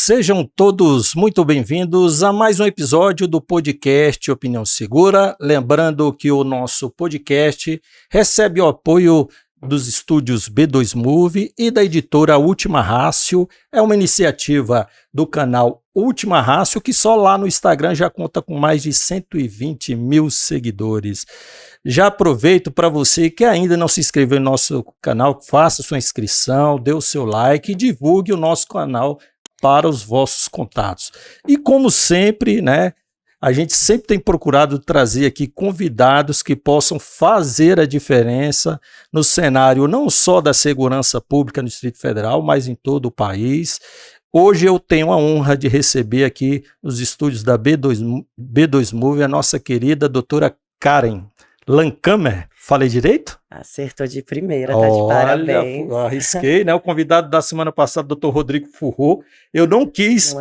Sejam todos muito bem-vindos a mais um episódio do podcast Opinião Segura. Lembrando que o nosso podcast recebe o apoio dos estúdios B2 Movie e da editora Última Rácio. É uma iniciativa do canal Última Rácio que só lá no Instagram já conta com mais de 120 mil seguidores. Já aproveito para você que ainda não se inscreveu no nosso canal, faça sua inscrição, dê o seu like e divulgue o nosso canal para os vossos contatos. E como sempre, né, a gente sempre tem procurado trazer aqui convidados que possam fazer a diferença no cenário não só da segurança pública no Distrito Federal, mas em todo o país. Hoje eu tenho a honra de receber aqui nos estúdios da B2 Movie a nossa querida doutora Karen Lancamer. Falei direito? Acertou de primeira, tá de parabéns. Olha, arrisquei, né? O convidado da semana passada, Dr. Rodrigo Furro, eu não quis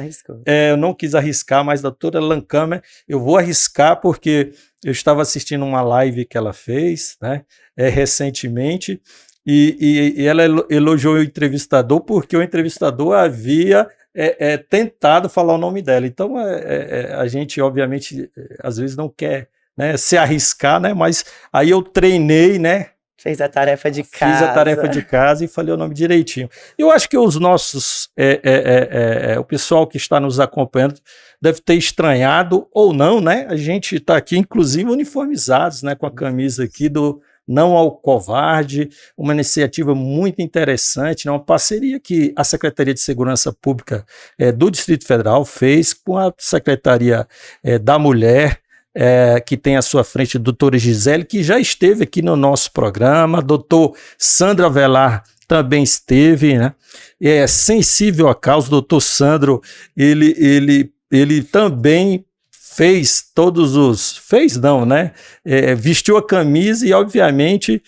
arriscar, mas doutora Lancamer, eu vou arriscar porque eu estava assistindo uma live que ela fez, né? Recentemente, e ela elogiou o entrevistador porque o entrevistador havia tentado falar o nome dela. Então, a gente, obviamente, às vezes não quer, né, se arriscar, né? Mas aí eu treinei, né? Fez a tarefa de casa. Fiz a tarefa de casa e falei o nome direitinho. Eu acho que os nossos, o pessoal que está nos acompanhando deve ter estranhado ou não, né? A gente está aqui, inclusive, uniformizados, né? Com a camisa aqui do Não ao Covarde, uma iniciativa muito interessante, né? Uma parceria que a Secretaria de Segurança Pública do Distrito Federal fez com a Secretaria da Mulher, que tem à sua frente a doutora Gisele, que já esteve aqui no nosso programa, doutor Sandro Avelar também esteve, né? É sensível à causa, o doutor Sandro, ele também fez vestiu a camisa e, obviamente,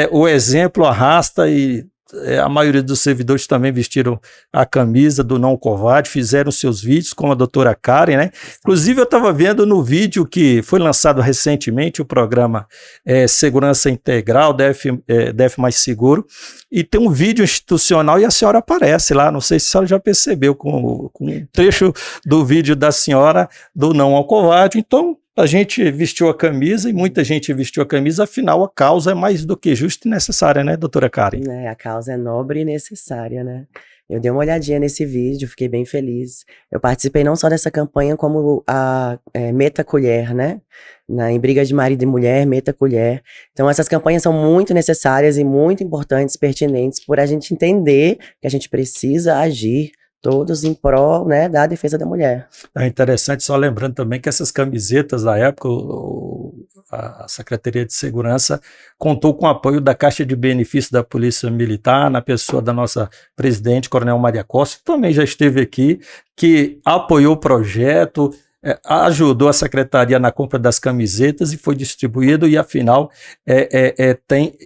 o exemplo arrasta e a maioria dos servidores também vestiram a camisa do Não Covarde, fizeram seus vídeos com a doutora Karen, né? Inclusive, eu estava vendo no vídeo que foi lançado recentemente, o programa Segurança Integral, DF Mais Seguro, e tem um vídeo institucional e a senhora aparece lá, não sei se a senhora já percebeu, com um trecho do vídeo da senhora do Não ao Covarde. Então, a gente vestiu a camisa e muita gente vestiu a camisa, afinal a causa é mais do que justa e necessária, né, doutora Karen? A causa é nobre e necessária, né? Eu dei uma olhadinha nesse vídeo, fiquei bem feliz. Eu participei não só dessa campanha, como a Meta Colher, né? Em Briga de Marido e Mulher, Meta Colher. Então essas campanhas são muito necessárias e muito importantes, pertinentes, por a gente entender que a gente precisa agir todos em prol, né, da defesa da mulher. É interessante, só lembrando também que essas camisetas da época, a Secretaria de Segurança contou com o apoio da Caixa de Benefícios da Polícia Militar, na pessoa da nossa presidente, Coronel Maria Costa, que também já esteve aqui, que apoiou o projeto, ajudou a secretaria na compra das camisetas e foi distribuído, e afinal tem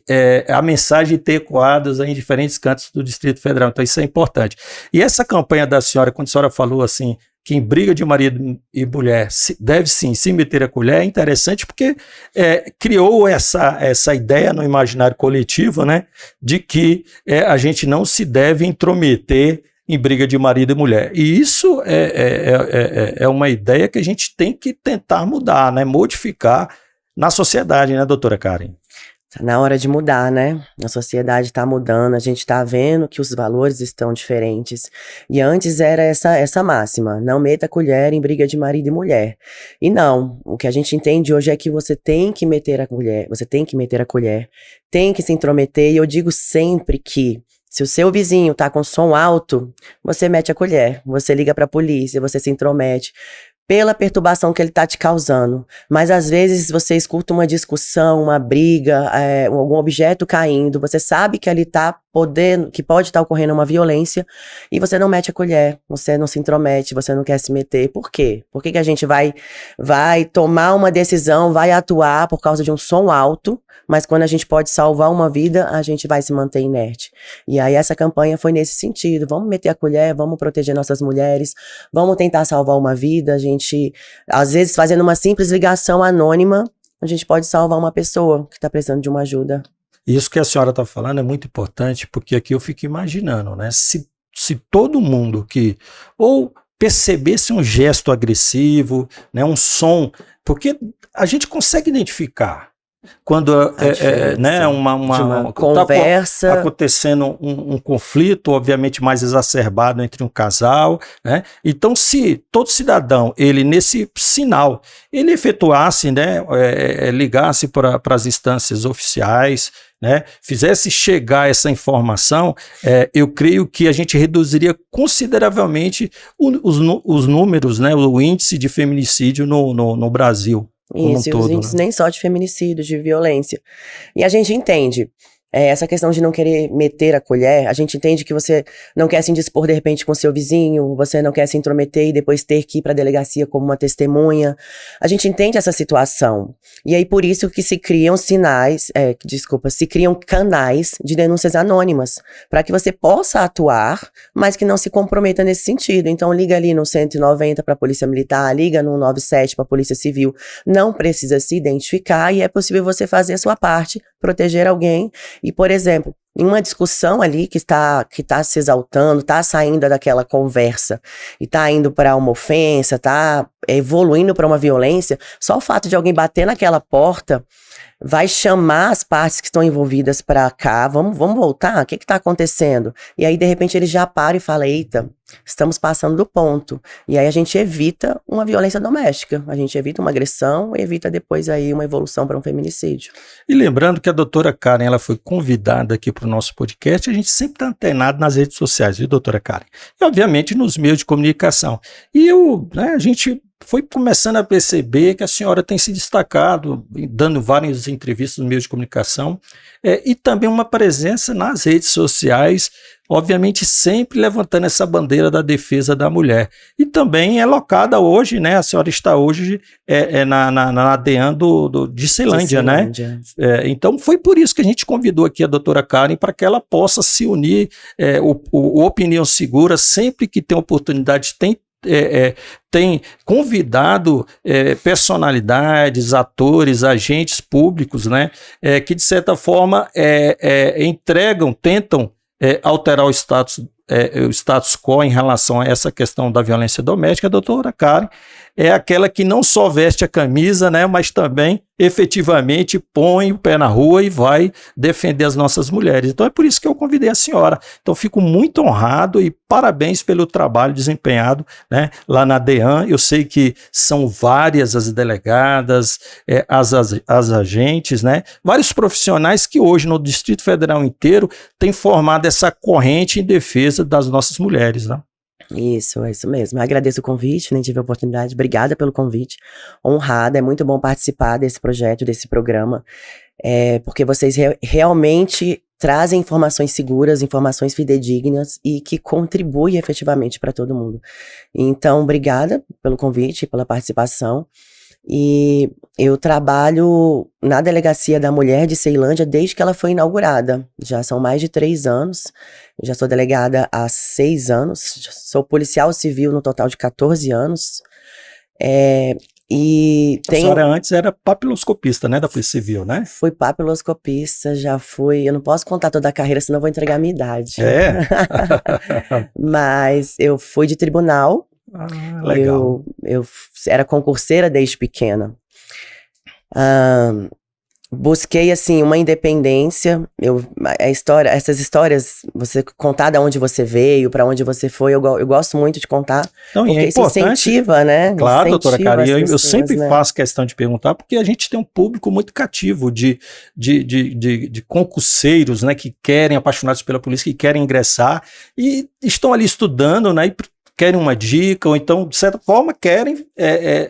a mensagem ter ecoadas em diferentes cantos do Distrito Federal, então isso é importante. E essa campanha da senhora, quando a senhora falou assim, que em briga de marido e mulher deve sim se meter a colher, é interessante porque criou essa ideia no imaginário coletivo, né, de que a gente não se deve intrometer em briga de marido e mulher. E isso é uma ideia que a gente tem que tentar mudar, né? Modificar na sociedade, né, doutora Karen? Tá na hora de mudar, né? A sociedade está mudando, a gente está vendo que os valores estão diferentes. E antes era essa máxima, não meta a colher em briga de marido e mulher. E não, o que a gente entende hoje é que você tem que meter a colher, tem que se intrometer, e eu digo sempre que se o seu vizinho tá com som alto, você mete a colher, você liga pra polícia, você se intromete pela perturbação que ele tá te causando. Mas às vezes você escuta uma discussão, uma briga, algum objeto caindo, você sabe que ali que pode estar ocorrendo uma violência, e você não mete a colher, você não se intromete, você não quer se meter. Por quê? Por que a gente vai tomar uma decisão, vai atuar por causa de um som alto, mas quando a gente pode salvar uma vida, a gente vai se manter inerte? E aí essa campanha foi nesse sentido, vamos meter a colher, vamos proteger nossas mulheres, vamos tentar salvar uma vida. A gente, às vezes, fazendo uma simples ligação anônima, a gente pode salvar uma pessoa que está precisando de uma ajuda. Isso que a senhora está falando é muito importante, porque aqui eu fico imaginando, né? Se se todo mundo que ou percebesse um gesto agressivo, né, um som, porque a gente consegue identificar quando né, uma conversa, tá acontecendo um conflito, obviamente mais exacerbado entre um casal, né? Então, se todo cidadão, ele nesse sinal, ele efetuasse, né, ligasse para as instâncias oficiais, né, fizesse chegar essa informação, eu creio que a gente reduziria consideravelmente os números, né, o índice de feminicídio no Brasil. Isso, e os índices, né, nem só de feminicídio, de violência. E a gente entende essa questão de não querer meter a colher, a gente entende que você não quer se indispor de repente com seu vizinho, você não quer se intrometer e depois ter que ir para a delegacia como uma testemunha. A gente entende essa situação. E aí por isso que se criam se criam canais de denúncias anônimas, para que você possa atuar, mas que não se comprometa nesse sentido. Então liga ali no 190 para a Polícia Militar, liga no 97 para a Polícia Civil. Não precisa se identificar e é possível você fazer a sua parte, proteger alguém. E, por exemplo, em uma discussão ali que tá se exaltando, tá saindo daquela conversa e tá indo para uma ofensa, tá evoluindo para uma violência, só o fato de alguém bater naquela porta vai chamar as partes que estão envolvidas para cá, vamos voltar, o que tá acontecendo? E aí, de repente, ele já para e fala, eita, estamos passando do ponto. E aí a gente evita uma violência doméstica, a gente evita uma agressão e evita depois aí uma evolução para um feminicídio. E lembrando que a doutora Karen, ela foi convidada aqui para o nosso podcast, a gente sempre está antenado nas redes sociais, viu, doutora Karen? E, obviamente, nos meios de comunicação. E a gente foi começando a perceber que a senhora tem se destacado, dando várias entrevistas nos meios de comunicação, e também uma presença nas redes sociais, obviamente sempre levantando essa bandeira da defesa da mulher. E também é locada hoje, né? A senhora está hoje na DEAN de Ceilândia, né? Então foi por isso que a gente convidou aqui a doutora Karen para que ela possa se unir, o Opinião Segura, sempre que tem oportunidade, tem convidado personalidades, atores, agentes públicos, né, que de certa forma tentam alterar o status quo em relação a essa questão da violência doméstica. A doutora Karen é aquela que não só veste a camisa, né, mas também efetivamente põe o pé na rua e vai defender as nossas mulheres. Então é por isso que eu convidei a senhora. Então fico muito honrado e parabéns pelo trabalho desempenhado, né, lá na DEAN. Eu sei que são várias as delegadas, as agentes, né, vários profissionais que hoje no Distrito Federal inteiro têm formado essa corrente em defesa das nossas mulheres, né? Isso, é isso mesmo. Eu agradeço o convite, nem tive a oportunidade. Obrigada pelo convite. Honrada, é muito bom participar desse projeto, desse programa, porque vocês realmente trazem informações seguras, informações fidedignas e que contribuem efetivamente para todo mundo. Então, obrigada pelo convite, pela participação. E eu trabalho na Delegacia da Mulher de Ceilândia desde que ela foi inaugurada. Já são mais de 3 anos. Eu já sou delegada há 6 anos. Sou policial civil no total de 14 anos. E a senhora antes era papiloscopista, né, da Polícia Civil, né? Fui papiloscopista, já fui... Eu não posso contar toda a carreira, senão eu vou entregar a minha idade. Mas eu fui de tribunal. Legal. Eu era concurseira desde pequena. Busquei, assim, uma independência. Essas histórias, você contar de onde você veio, para onde você foi, eu gosto muito de contar. Então, porque isso incentiva, né? Claro, incentiva, doutora Karen, eu sempre né? faço questão de perguntar, porque a gente tem um público muito cativo de concurseiros, né, que querem, apaixonados pela polícia, que querem ingressar e estão ali estudando, né, e querem uma dica, ou então, de certa forma, querem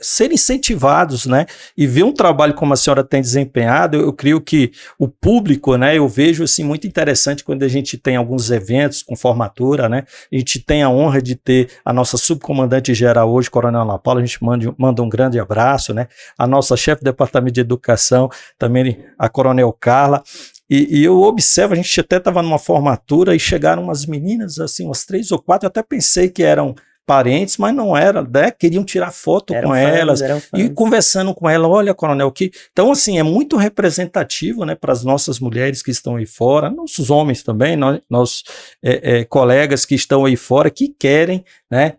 ser incentivados, né? E ver um trabalho como a senhora tem desempenhado, eu creio que o público, né? Eu vejo, assim, muito interessante quando a gente tem alguns eventos com formatura, né? A gente tem a honra de ter a nossa subcomandante-geral hoje, Coronel Ana Paula, a gente manda um grande abraço, né? A nossa chefe do Departamento de Educação, também a Coronel Carla. E eu observo, a gente até estava numa formatura e chegaram umas meninas, assim, umas 3 ou 4, eu até pensei que eram parentes, mas não era, né? Queriam tirar foto com elas e conversando com ela, olha, coronel, que... Então, assim, é muito representativo, né, para as nossas mulheres que estão aí fora, nossos homens também, nossos colegas que estão aí fora, que querem, né,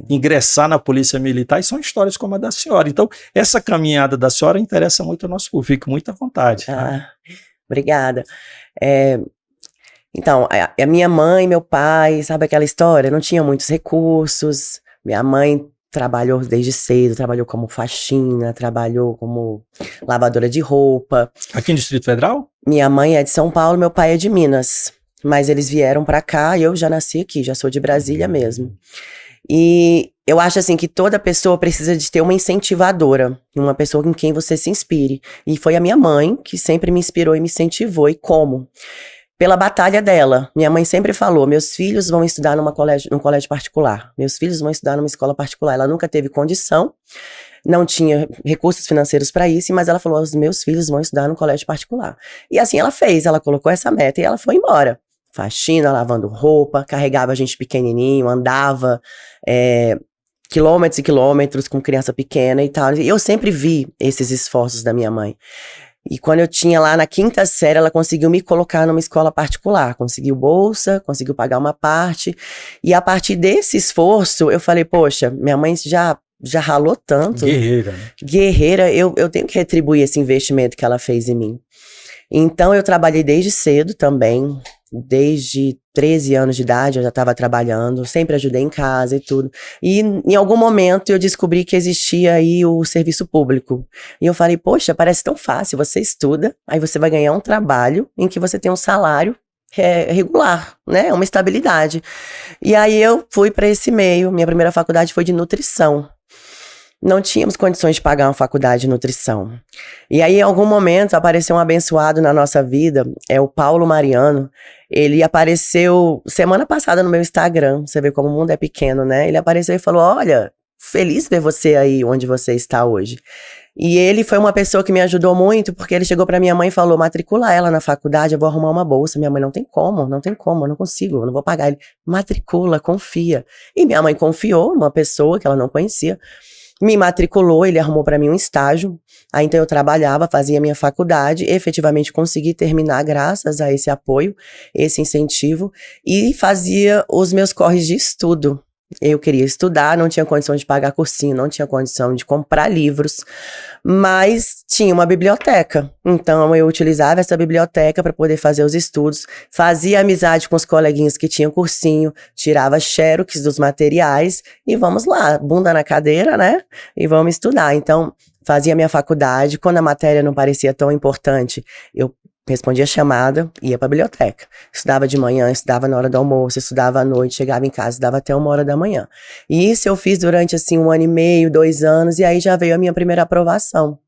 ingressar na Polícia Militar, e são histórias como a da senhora. Então, essa caminhada da senhora interessa muito ao nosso público, fique muito à vontade. Obrigada. Então, a minha mãe, meu pai, sabe aquela história? Não tinha muitos recursos. Minha mãe trabalhou desde cedo, trabalhou como faxina, trabalhou como lavadora de roupa. Aqui no Distrito Federal? Minha mãe é de São Paulo, meu pai é de Minas. Mas eles vieram pra cá e eu já nasci aqui, já sou de Brasília mesmo. E eu acho assim que toda pessoa precisa de ter uma incentivadora, uma pessoa em quem você se inspire. E foi a minha mãe que sempre me inspirou e me incentivou. E como? Pela batalha dela. Minha mãe sempre falou, meus filhos vão estudar num colégio particular. Meus filhos vão estudar numa escola particular. Ela nunca teve condição, não tinha recursos financeiros para isso, mas ela falou, os meus filhos vão estudar num colégio particular. E assim ela fez, ela colocou essa meta e ela foi embora. Faxina, lavando roupa, carregava a gente pequenininho, andava quilômetros e quilômetros com criança pequena e tal. E eu sempre vi esses esforços da minha mãe. E quando eu tinha lá na 5ª série, ela conseguiu me colocar numa escola particular. Conseguiu bolsa, conseguiu pagar uma parte. E a partir desse esforço, eu falei, poxa, minha mãe já ralou tanto. Guerreira, né? Guerreira, eu tenho que retribuir esse investimento que ela fez em mim. Então, eu trabalhei desde cedo também. Desde 13 anos de idade eu já estava trabalhando, sempre ajudei em casa e tudo. E em algum momento eu descobri que existia aí o serviço público. E eu falei, poxa, parece tão fácil, você estuda, aí você vai ganhar um trabalho em que você tem um salário regular, né, uma estabilidade. E aí eu fui para esse meio, minha primeira faculdade foi de nutrição. Não tínhamos condições de pagar uma faculdade de nutrição. E aí, em algum momento, apareceu um abençoado na nossa vida, é o Paulo Mariano. Ele apareceu semana passada no meu Instagram, você vê como o mundo é pequeno, né? Ele apareceu e falou, olha, feliz ver você aí onde você está hoje. E ele foi uma pessoa que me ajudou muito, porque ele chegou pra minha mãe e falou, matricula ela na faculdade, eu vou arrumar uma bolsa. Minha mãe, não tem como, eu não consigo, eu não vou pagar. Ele, matricula, confia. E minha mãe confiou numa pessoa que ela não conhecia. Me matriculou, ele arrumou para mim um estágio, aí então eu trabalhava, fazia minha faculdade, efetivamente consegui terminar graças a esse apoio, esse incentivo, e fazia os meus corres de estudo. Eu queria estudar, não tinha condição de pagar cursinho, não tinha condição de comprar livros, mas tinha uma biblioteca. Então eu utilizava essa biblioteca para poder fazer os estudos, fazia amizade com os coleguinhas que tinham cursinho, tirava xerox dos materiais e vamos lá, bunda na cadeira, né? E vamos estudar. Então fazia minha faculdade, quando a matéria não parecia tão importante, eu respondia a chamada, ia para a biblioteca. Estudava de manhã, estudava na hora do almoço, estudava à noite, chegava em casa, estudava até 1h da manhã. E isso eu fiz durante, assim, 1 ano e meio, 2 anos, e aí já veio a minha primeira aprovação.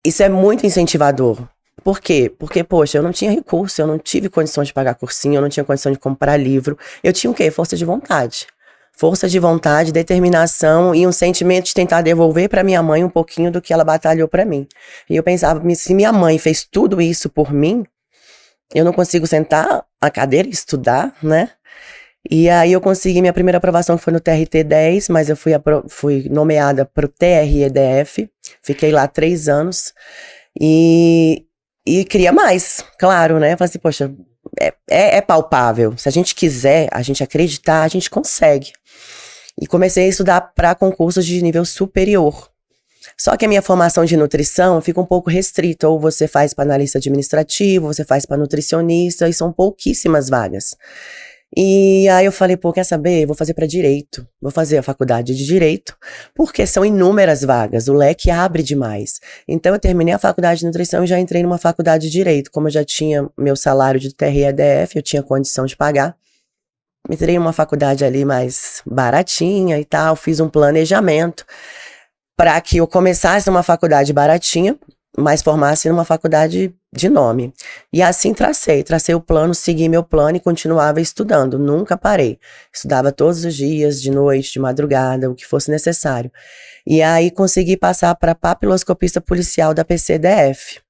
Isso é muito incentivador. Por quê? Porque, poxa, eu não tinha recurso, eu não tive condição de pagar cursinho, eu não tinha condição de comprar livro. Eu tinha o quê? Força de vontade. Força de vontade, determinação e um sentimento de tentar devolver para minha mãe um pouquinho do que ela batalhou para mim. E eu pensava, se minha mãe fez tudo isso por mim, eu não consigo sentar na cadeira e estudar, né? E aí eu consegui minha primeira aprovação, que foi no TRT 10, mas eu fui nomeada para o TREDF, fiquei lá 3 anos e queria mais, claro, né? Eu falei assim, poxa, é palpável. Se a gente quiser, a gente acreditar, a gente consegue. E comecei a estudar para concursos de nível superior. Só que a minha formação de nutrição fica um pouco restrita. Ou você faz para analista administrativo, você faz para nutricionista, e são pouquíssimas vagas. E aí eu falei, pô, quer saber? Vou fazer para direito. Vou fazer a faculdade de direito, porque são inúmeras vagas, o leque abre demais. Então eu terminei a faculdade de nutrição e já entrei numa faculdade de direito. Como eu já tinha meu salário de TREDF, eu tinha condição de pagar. Entrei em uma faculdade ali mais baratinha e tal, fiz um planejamento para que eu começasse numa faculdade baratinha, mas formasse numa faculdade de nome. E assim tracei o plano, segui meu plano e continuava estudando, nunca parei. Estudava todos os dias, de noite, de madrugada, o que fosse necessário. E aí consegui passar para papiloscopista policial da PCDF.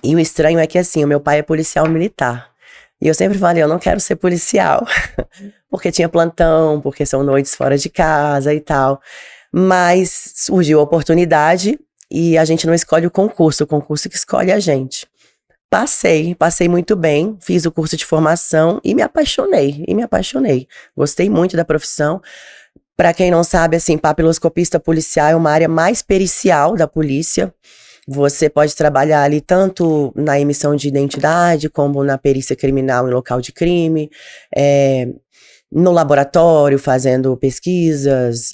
E o estranho é que assim, o meu pai é policial militar. E eu sempre falei, eu não quero ser policial, porque tinha plantão, porque são noites fora de casa e tal. Mas surgiu a oportunidade e a gente não escolhe o concurso que escolhe a gente. Passei muito bem, fiz o curso de formação e me apaixonei. Gostei muito da profissão. Para quem não sabe, assim, papiloscopista policial é uma área mais pericial da polícia. Você pode trabalhar ali tanto na emissão de identidade, como na perícia criminal em local de crime, no laboratório, fazendo pesquisas,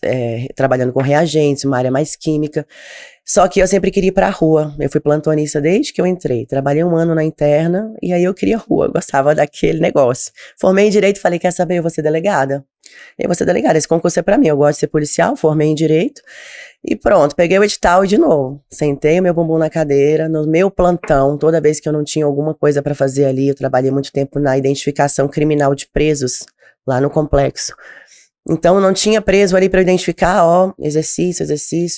trabalhando com reagentes, uma área mais química. Só que eu sempre queria ir pra rua. Eu fui plantonista desde que eu entrei. Trabalhei 1 ano na interna e aí eu queria rua, eu gostava daquele negócio. Formei em Direito e falei, quer saber, eu vou ser delegada. Eu vou ser delegada, esse concurso é pra mim, eu gosto de ser policial, formei em Direito. E pronto, peguei o edital e de novo, sentei o meu bumbum na cadeira, no meu plantão, toda vez que eu não tinha alguma coisa pra fazer ali, eu trabalhei muito tempo na identificação criminal de presos, lá no complexo. Então, não tinha preso ali para identificar, exercício,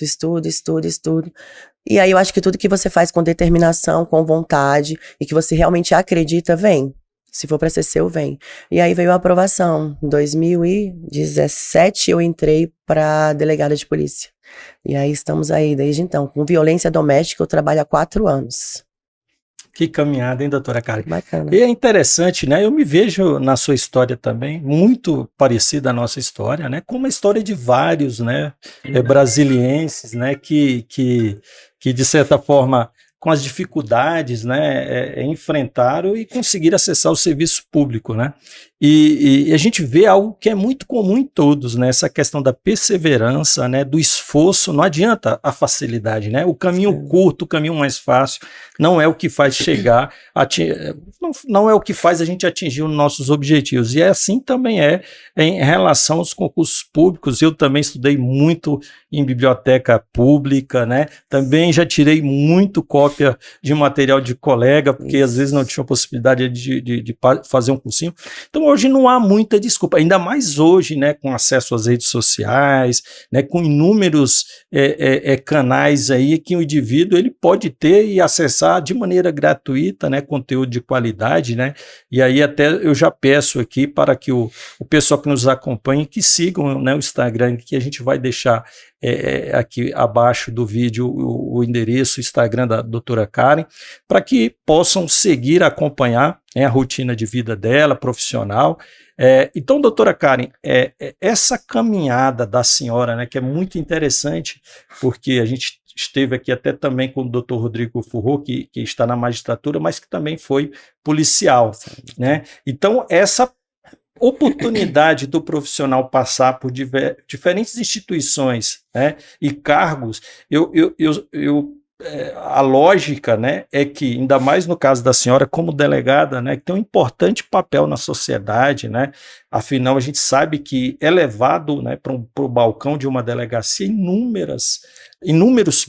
estudo. E aí, eu acho que tudo que você faz com determinação, com vontade, e que você realmente acredita, vem. Se for para ser seu, vem. E aí veio a aprovação. Em 2017, eu entrei para delegada de polícia. E aí, estamos aí desde então. Com violência doméstica, eu trabalho há 4 anos. Que caminhada, hein, doutora Karen? Bacana. E é interessante, né? Eu me vejo na sua história também, muito parecida à nossa história, né? Como a história de vários, né? Brasilienses, né? Que de certa forma, com as dificuldades, né? Enfrentaram e conseguiram acessar o serviço público, né? E a gente vê algo que é muito comum em todos, né? Essa questão da perseverança, né? Do esforço. Não adianta a facilidade, né? O caminho curto, o caminho mais fácil, não é o que faz chegar, não é o que faz a gente atingir os nossos objetivos. E assim também é em relação aos concursos públicos. Eu também estudei muito em biblioteca pública, né? Também já tirei muito cópia de material de colega, porque às vezes não tinha possibilidade de fazer um cursinho. Então hoje não há muita desculpa, ainda mais hoje, né, com acesso às redes sociais, né, com inúmeros canais aí que o indivíduo ele pode ter e acessar de maneira gratuita, né, conteúdo de qualidade, né, e aí até eu já peço aqui para que o pessoal que nos acompanhe, que sigam, né, o Instagram, que a gente vai deixar aqui abaixo do vídeo o endereço, o Instagram da doutora Karen, para que possam seguir, acompanhar a rotina de vida dela, profissional. Então, doutora Karen, essa caminhada da senhora, né, que é muito interessante, porque a gente esteve aqui até também com o doutor Rodrigo Furro, que está na magistratura, mas que também foi policial, né? Então, essa oportunidade do profissional passar por diferentes instituições, né, e cargos, a lógica, né, é que, ainda mais no caso da senhora como delegada, né, que tem um importante papel na sociedade, né, afinal a gente sabe que é levado, né, para o balcão de uma delegacia inúmeros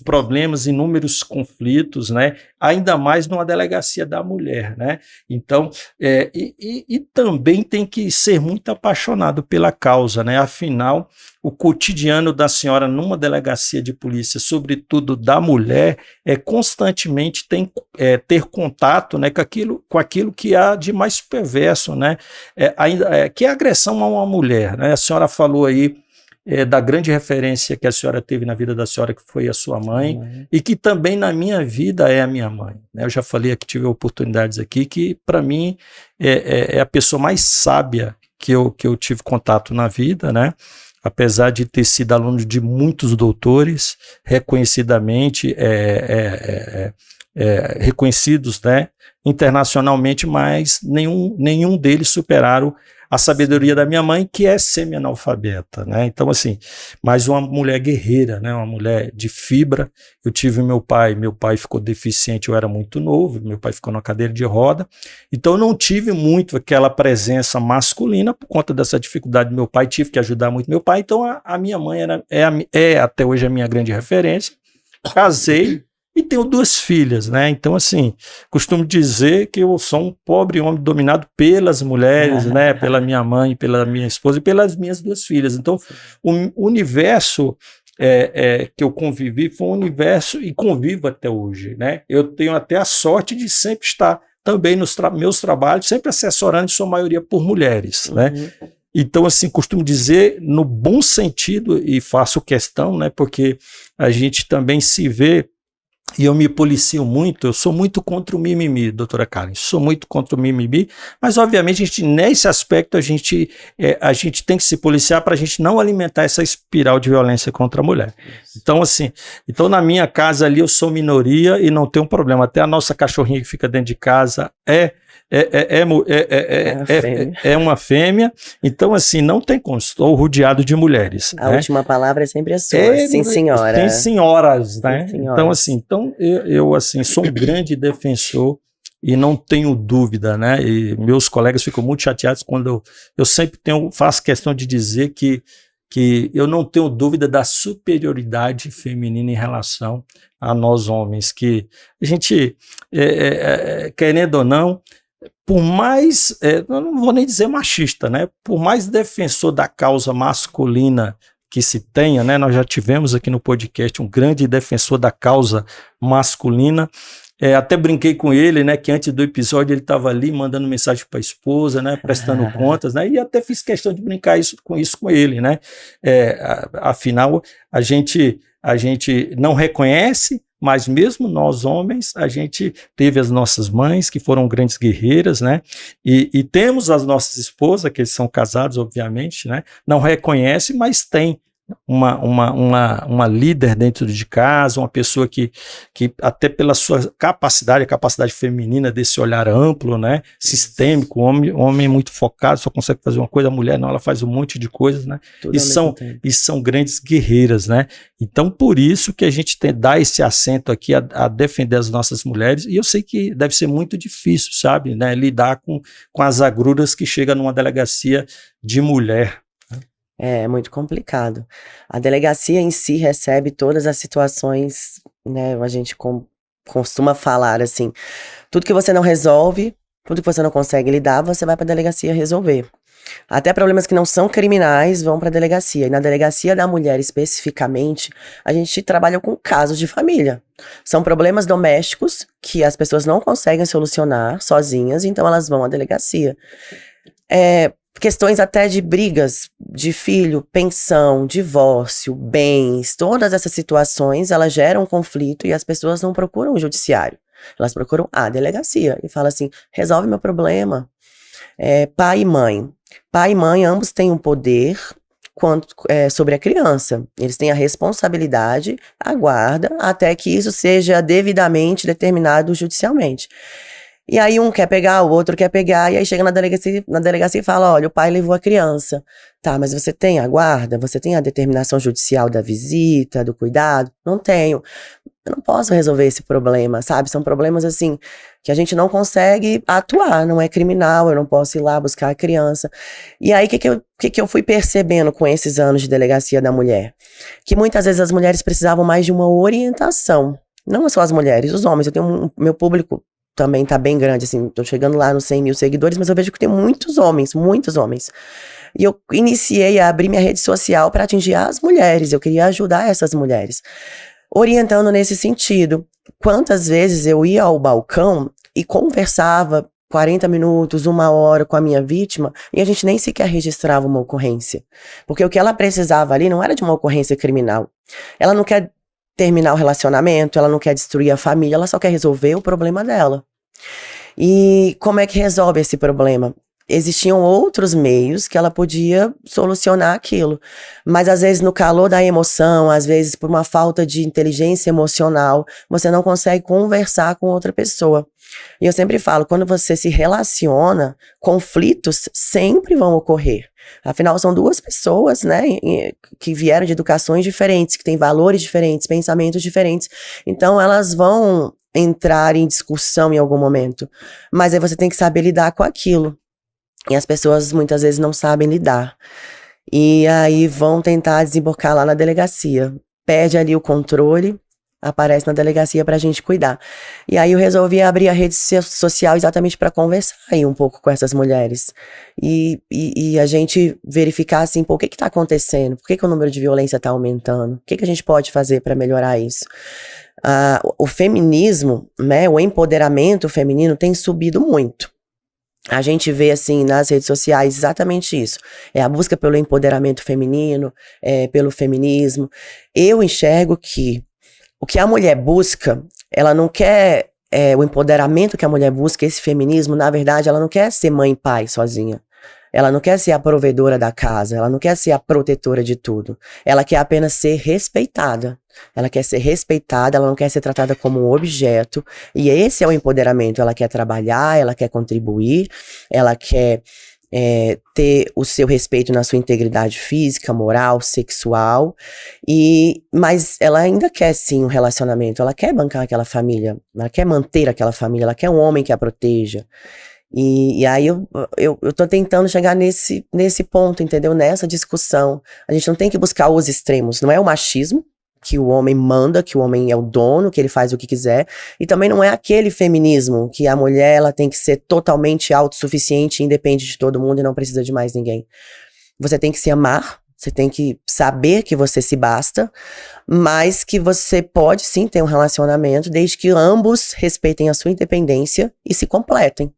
problemas, inúmeros conflitos, né, ainda mais numa delegacia da mulher, né, então, e também tem que ser muito apaixonado pela causa, né, afinal, o cotidiano da senhora numa delegacia de polícia, sobretudo da mulher, constantemente ter contato, né, com aquilo que há de mais perverso, né, que é a agressão a uma mulher, né, a senhora falou aí da grande referência que a senhora teve na vida da senhora, que foi a sua mãe, e que também na minha vida é a minha mãe, né? Eu já falei aqui, tive oportunidades aqui, que para mim é a pessoa mais sábia que eu tive contato na vida, né? Apesar de ter sido aluno de muitos doutores, reconhecidamente reconhecidos, né, internacionalmente, mas nenhum deles superaram a sabedoria da minha mãe, que é semi-analfabeta, né? Então, assim, mas uma mulher guerreira, né? Uma mulher de fibra. Eu tive meu pai ficou deficiente, eu era muito novo, meu pai ficou na cadeira de roda, então eu não tive muito aquela presença masculina por conta dessa dificuldade do meu pai, tive que ajudar muito meu pai, então a minha mãe até hoje a minha grande referência. Casei e tenho 2 filhas, né? Então, assim, costumo dizer que eu sou um pobre homem dominado pelas mulheres, né? Pela minha mãe, pela minha esposa e pelas minhas 2 filhas. Então, o universo que eu convivi foi um universo e convivo até hoje, né? Eu tenho até a sorte de sempre estar também nos meus trabalhos, sempre assessorando, em sua maioria, por mulheres, né? Então, assim, costumo dizer no bom sentido, e faço questão, né, porque a gente também se vê, e eu me policio muito, eu sou muito contra o mimimi, doutora Karen, sou muito contra o mimimi, mas obviamente nesse aspecto a gente tem que se policiar para a gente não alimentar essa espiral de violência contra a mulher. Então, assim, na minha casa ali eu sou minoria e não tem um problema, até a nossa cachorrinha que fica dentro de casa é uma fêmea, então assim, não tem como, estou rodeado de mulheres. A última palavra é sempre a sua, sim senhora. Sim senhoras, né? Sim, senhoras. Então eu assim, sou um grande defensor e não tenho dúvida, né? E meus colegas ficam muito chateados quando eu sempre faço questão de dizer que eu não tenho dúvida da superioridade feminina em relação a nós homens, que a gente, querendo ou não, por mais, eu não vou nem dizer machista, né? Por mais defensor da causa masculina que se tenha, né? Nós já tivemos aqui no podcast um grande defensor da causa masculina. Até brinquei com ele, né? Que antes do episódio ele estava ali mandando mensagem para a esposa, né? Prestando contas, né? E até fiz questão de brincar com ele, né? Afinal, a gente não reconhece. Mas mesmo nós homens, a gente teve as nossas mães, que foram grandes guerreiras, né? E temos as nossas esposas, que eles são casados, obviamente, né? Não reconhece, mas tem uma líder dentro de casa, uma pessoa que até pela sua capacidade, a capacidade feminina desse olhar amplo, né? Sistêmico, homem muito focado, só consegue fazer uma coisa, a mulher não, ela faz um monte de coisas, né? E são grandes guerreiras, né? Então, por isso que a gente dá esse acento aqui a defender as nossas mulheres, e eu sei que deve ser muito difícil, sabe, né? Lidar com as agruras que chegam numa delegacia de mulher. É muito complicado. A delegacia em si recebe todas as situações, né? A gente costuma falar assim, tudo que você não resolve, tudo que você não consegue lidar, você vai para a delegacia resolver. Até problemas que não são criminais vão para a delegacia. E na delegacia da mulher especificamente, a gente trabalha com casos de família. São problemas domésticos que as pessoas não conseguem solucionar sozinhas, então elas vão à delegacia. Questões até de brigas de filho, pensão, divórcio, bens, todas essas situações, elas geram conflito e as pessoas não procuram o judiciário. Elas procuram a delegacia e falam assim, resolve meu problema. Pai e mãe. Pai e mãe, ambos têm um poder sobre a criança. Eles têm a responsabilidade, a guarda, até que isso seja devidamente determinado judicialmente. E aí um quer pegar, o outro quer pegar, e aí chega na delegacia e fala, olha, o pai levou a criança. Tá, mas você tem a guarda? Você tem a determinação judicial da visita, do cuidado? Não tenho. Eu não posso resolver esse problema, sabe? São problemas, assim, que a gente não consegue atuar, não é criminal, eu não posso ir lá buscar a criança. E aí, o que eu fui percebendo com esses anos de delegacia da mulher? Que muitas vezes as mulheres precisavam mais de uma orientação. Não só as mulheres, os homens. Eu tenho meu público também tá bem grande, assim, tô chegando lá nos 100 mil seguidores, mas eu vejo que tem muitos homens. E eu iniciei a abrir minha rede social para atingir as mulheres, eu queria ajudar essas mulheres, orientando nesse sentido. Quantas vezes eu ia ao balcão e conversava 40 minutos, 1 hora com a minha vítima, e a gente nem sequer registrava uma ocorrência. Porque o que ela precisava ali não era de uma ocorrência criminal. Ela não quer terminar o relacionamento, ela não quer destruir a família, ela só quer resolver o problema dela. E como é que resolve esse problema? Existiam outros meios que ela podia solucionar aquilo. Mas às vezes no calor da emoção, às vezes por uma falta de inteligência emocional, você não consegue conversar com outra pessoa. E eu sempre falo, quando você se relaciona, conflitos sempre vão ocorrer. Afinal, são duas pessoas, né, que vieram de educações diferentes, que têm valores diferentes, pensamentos diferentes. Então, elas vão entrar em discussão em algum momento. Mas aí você tem que saber lidar com aquilo. E as pessoas muitas vezes não sabem lidar. E aí vão tentar desembocar lá na delegacia. Perde ali o controle, aparece na delegacia pra gente cuidar. E aí eu resolvi abrir a rede social exatamente para conversar aí um pouco com essas mulheres. E a gente verificar assim, pô, o que tá acontecendo? Por que o número de violência tá aumentando? O que a gente pode fazer para melhorar isso? O feminismo, né, o empoderamento feminino tem subido muito. A gente vê, assim, nas redes sociais exatamente isso. É a busca pelo empoderamento feminino, pelo feminismo. Eu enxergo que o que a mulher busca, ela não quer o empoderamento que a mulher busca, esse feminismo, na verdade, ela não quer ser mãe e pai sozinha. Ela não quer ser a provedora da casa, ela não quer ser a protetora de tudo. Ela quer apenas ser respeitada. Ela quer ser respeitada, ela não quer ser tratada como um objeto. E esse é o empoderamento. Ela quer trabalhar, ela quer contribuir, ela quer ter o seu respeito na sua integridade física, moral, sexual. Mas ela ainda quer sim um relacionamento, ela quer bancar aquela família, ela quer manter aquela família, ela quer um homem que a proteja. E aí eu tô tentando chegar nesse ponto, entendeu? Nessa discussão. A gente não tem que buscar os extremos. Não é o machismo, que o homem manda, que o homem é o dono, que ele faz o que quiser. E também não é aquele feminismo, que a mulher ela tem que ser totalmente autossuficiente, independe de todo mundo e não precisa de mais ninguém. Você tem que se amar, você tem que saber que você se basta, mas que você pode sim ter um relacionamento, desde que ambos respeitem a sua independência e se completem.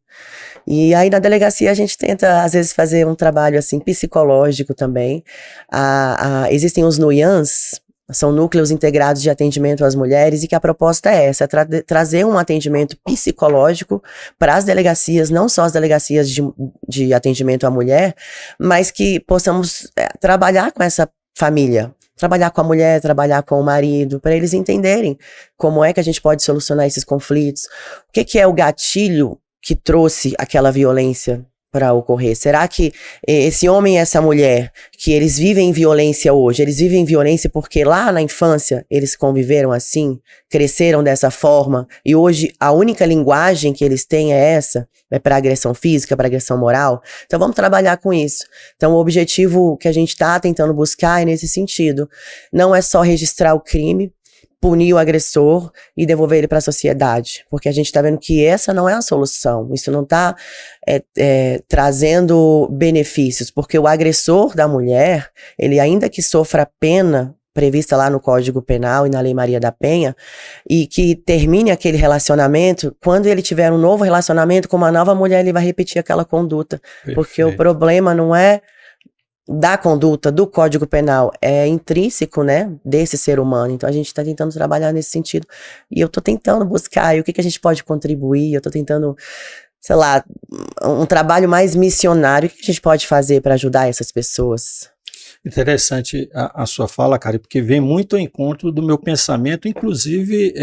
E aí na delegacia a gente tenta às vezes fazer um trabalho assim psicológico também. Existem os NUIANs, são núcleos integrados de atendimento às mulheres, e que a proposta é essa, trazer um atendimento psicológico para as delegacias, não só as delegacias de atendimento à mulher, mas que possamos trabalhar com essa família, trabalhar com a mulher, trabalhar com o marido, para eles entenderem como é que a gente pode solucionar esses conflitos, o que é o gatilho que trouxe aquela violência para ocorrer. Será que esse homem e essa mulher, que eles vivem violência hoje, eles vivem violência porque lá na infância eles conviveram assim, cresceram dessa forma, e hoje a única linguagem que eles têm é essa, é para agressão física, para agressão moral? Então vamos trabalhar com isso. Então o objetivo que a gente está tentando buscar é nesse sentido. Não é só registrar o crime, punir o agressor e devolver ele para a sociedade, porque a gente está vendo que essa não é a solução, isso não está trazendo benefícios, porque o agressor da mulher, ele ainda que sofra a pena prevista lá no Código Penal e na Lei Maria da Penha, e que termine aquele relacionamento, quando ele tiver um novo relacionamento com uma nova mulher, ele vai repetir aquela conduta. Perfeito. Porque o problema não é da conduta, do Código Penal, é intrínseco, né, desse ser humano. Então a gente está tentando trabalhar nesse sentido, e eu estou tentando buscar o que a gente pode contribuir, eu estou tentando, sei lá, um trabalho mais missionário. O que a gente pode fazer para ajudar essas pessoas? Interessante a sua fala, cara, porque vem muito ao encontro do meu pensamento, inclusive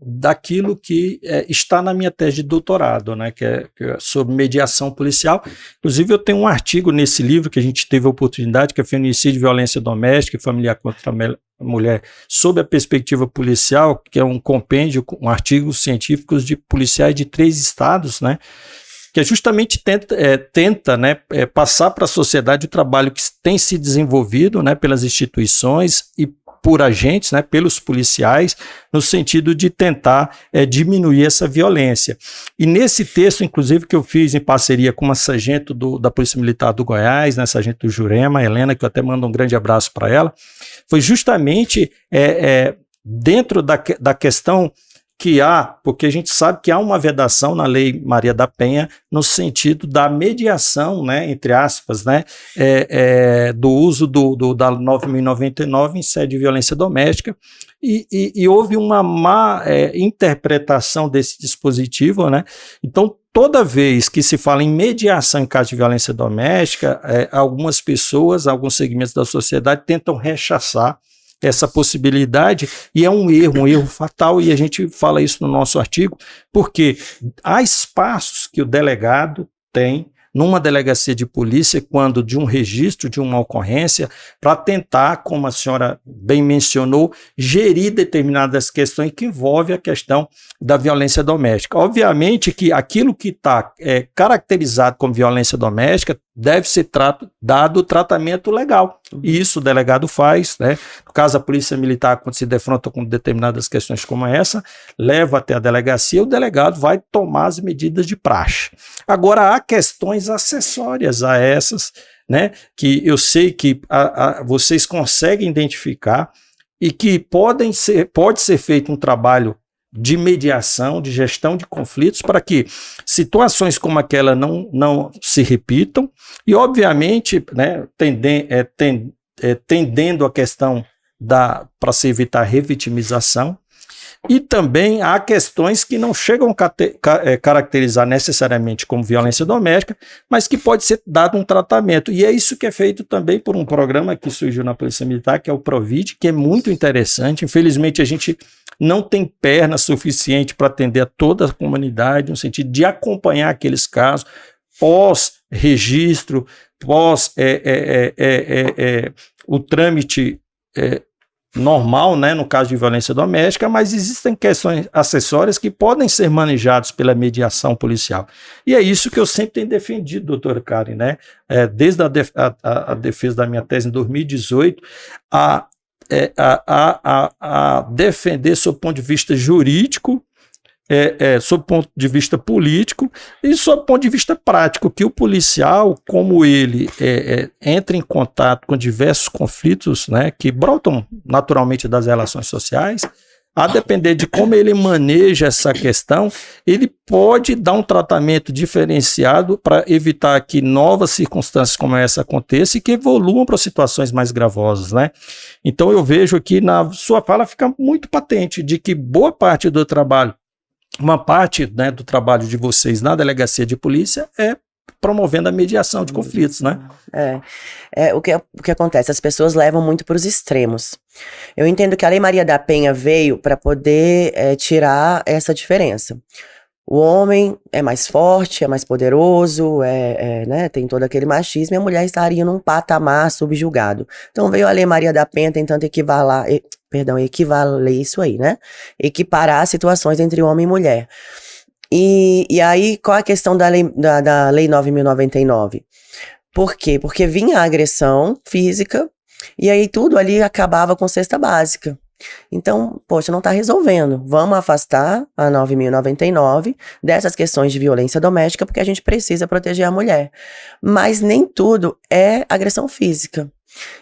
daquilo que está na minha tese de doutorado, né, que é sobre mediação policial. Inclusive eu tenho um artigo nesse livro que a gente teve a oportunidade, que é Feminicídio, Violência Doméstica e Familiar contra a Mulher, sob a perspectiva policial, que é um compêndio, um artigo científico de policiais de 3 estados, né, que justamente tenta né, passar para a sociedade o trabalho que tem se desenvolvido, né, pelas instituições e por agentes, né, pelos policiais, no sentido de tentar diminuir essa violência. E nesse texto, inclusive, que eu fiz em parceria com uma sargento da Polícia Militar do Goiás, né, sargento Jurema, Helena, que eu até mando um grande abraço para ela, foi justamente dentro da questão que porque a gente sabe que há uma vedação na Lei Maria da Penha no sentido da mediação, né, entre aspas, né, do uso da 9.099 em sede de violência doméstica, e houve uma má interpretação desse dispositivo, né? Então, toda vez que se fala em mediação em caso de violência doméstica, algumas pessoas, alguns segmentos da sociedade tentam rechaçar essa possibilidade, e é um erro fatal, e a gente fala isso no nosso artigo, porque há espaços que o delegado tem numa delegacia de polícia, quando de um registro, de uma ocorrência, para tentar, como a senhora bem mencionou, gerir determinadas questões que envolvem a questão da violência doméstica. Obviamente que aquilo que está caracterizado como violência doméstica deve ser dado tratamento legal. E isso o delegado faz, né? No caso, a polícia militar, quando se defronta com determinadas questões como essa, leva até a delegacia, o delegado vai tomar as medidas de praxe. Agora, há questões acessórias a essas, né? Que eu sei que vocês conseguem identificar e que pode ser feito um trabalho de mediação, de gestão de conflitos, para que situações como aquela não se repitam e, obviamente, né, tendendo a questão para se evitar revitimização. E também há questões que não chegam a caracterizar necessariamente como violência doméstica, mas que pode ser dado um tratamento. E é isso que é feito também por um programa que surgiu na Polícia Militar, que é o PROVID, que é muito interessante. Infelizmente, a gente não tem perna suficiente para atender a toda a comunidade, no sentido de acompanhar aqueles casos pós-registro, pós o trâmite normal, né, no caso de violência doméstica, mas existem questões acessórias que podem ser manejadas pela mediação policial. E é isso que eu sempre tenho defendido, doutora Karen, né? Desde a defesa da minha tese em 2018, a defender sob o ponto de vista jurídico, sob o ponto de vista político e sob o ponto de vista prático, que o policial, como ele entra em contato com diversos conflitos, né, que brotam naturalmente das relações sociais, a depender de como ele maneja essa questão, ele pode dar um tratamento diferenciado para evitar que novas circunstâncias como essa aconteçam e que evoluam para situações mais gravosas, né? Então eu vejo que na sua fala fica muito patente de que boa parte do trabalho, uma parte, né, do trabalho de vocês na delegacia de polícia é promovendo a mediação de conflitos, né? O que acontece? As pessoas levam muito para os extremos. Eu entendo que a Lei Maria da Penha veio para poder tirar essa diferença. O homem é mais forte, é mais poderoso, né, tem todo aquele machismo, e a mulher estaria num patamar subjugado. Então veio a Lei Maria da Penha tentando equivaler isso aí, né? Equiparar situações entre homem e mulher. E aí, qual a questão da Lei 9.099? Por quê? Porque vinha a agressão física, e aí tudo ali acabava com cesta básica. Então, poxa, não tá resolvendo. Vamos afastar a 9.099 dessas questões de violência doméstica, porque a gente precisa proteger a mulher. Mas nem tudo é agressão física.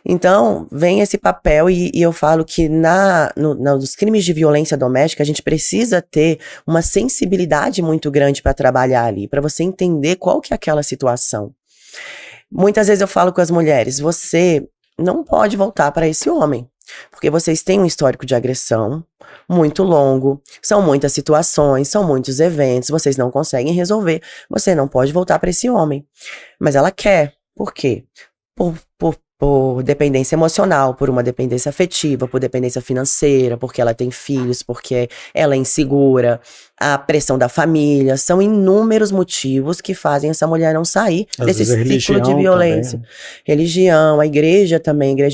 Então, vem esse papel e eu falo que nos crimes de violência doméstica, a gente precisa ter uma sensibilidade muito grande para trabalhar ali, para você entender qual que é aquela situação. Muitas vezes eu falo com as mulheres, você não pode voltar para esse homem, porque vocês têm um histórico de agressão muito longo, são muitas situações, são muitos eventos, vocês não conseguem resolver, você não pode voltar para esse homem. Mas ela quer, por quê? Por dependência emocional, por uma dependência afetiva, por dependência financeira, porque ela tem filhos, porque ela é insegura, a pressão da família, são inúmeros motivos que fazem essa mulher não sair desse ciclo de violência. Também. Religião, a igreja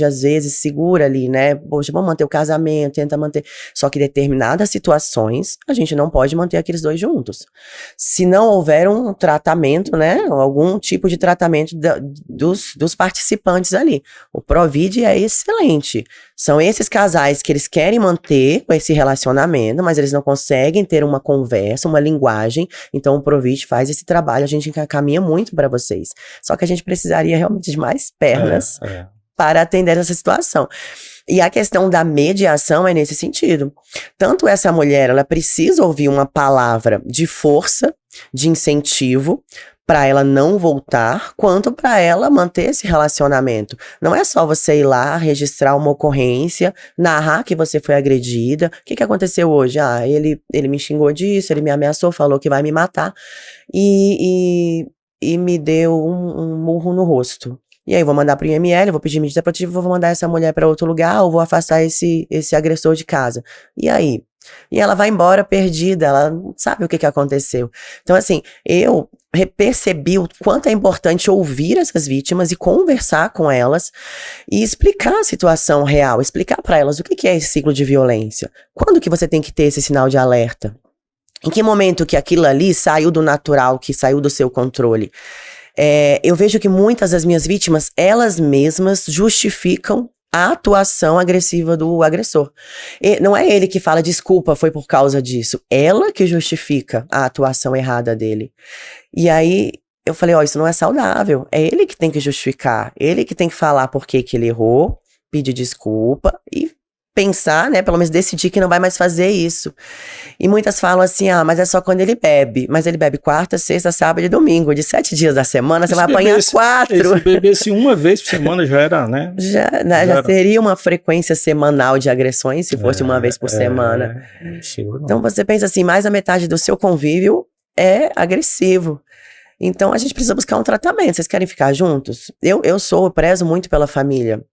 às vezes segura ali, né? Poxa, vamos manter o casamento, tenta manter. Só que em determinadas situações, a gente não pode manter aqueles dois juntos. Se não houver um tratamento, né? Algum tipo de tratamento dos participantes ali. O PROVID é excelente. São esses casais que eles querem manter esse relacionamento, mas eles não conseguem ter uma conversa, uma linguagem. Então o PROVID faz esse trabalho, a gente caminha muito para vocês. Só que a gente precisaria realmente de mais pernas para atender essa situação. E a questão da mediação é nesse sentido. Tanto essa mulher, ela precisa ouvir uma palavra de força, de incentivo, para ela não voltar, quanto para ela manter esse relacionamento. Não é só você ir lá, registrar uma ocorrência, narrar que você foi agredida. O que aconteceu hoje? Ele me xingou disso, ele me ameaçou, falou que vai me matar e me deu um murro no rosto. E aí eu vou mandar pro IML, vou pedir medida protetiva, vou mandar essa mulher para outro lugar, ou vou afastar esse agressor de casa. E aí? E ela vai embora perdida, ela não sabe o que aconteceu. Então, assim, eu percebi o quanto é importante ouvir essas vítimas e conversar com elas e explicar a situação real, explicar para elas o que é esse ciclo de violência. Quando que você tem que ter esse sinal de alerta? Em que momento que aquilo ali saiu do natural, que saiu do seu controle? Eu vejo que muitas das minhas vítimas, elas mesmas justificam a atuação agressiva do agressor. E não é ele que fala, desculpa, foi por causa disso. Ela que justifica a atuação errada dele. E aí, eu falei, isso não é saudável. É ele que tem que justificar. Ele que tem que falar por que ele errou, pedir desculpa e pensar, né, pelo menos decidir que não vai mais fazer isso. E muitas falam assim, mas é só quando ele bebe. Mas ele bebe quarta, sexta, sábado e domingo. De 7 dias da semana, você vai apanhar 4. Se bebesse uma vez por semana já era, né? Já seria uma frequência semanal de agressões, se fosse uma vez por semana. Então você pensa assim, mais da metade do seu convívio é agressivo. Então a gente precisa buscar um tratamento. Vocês querem ficar juntos? Eu prezo muito pela família.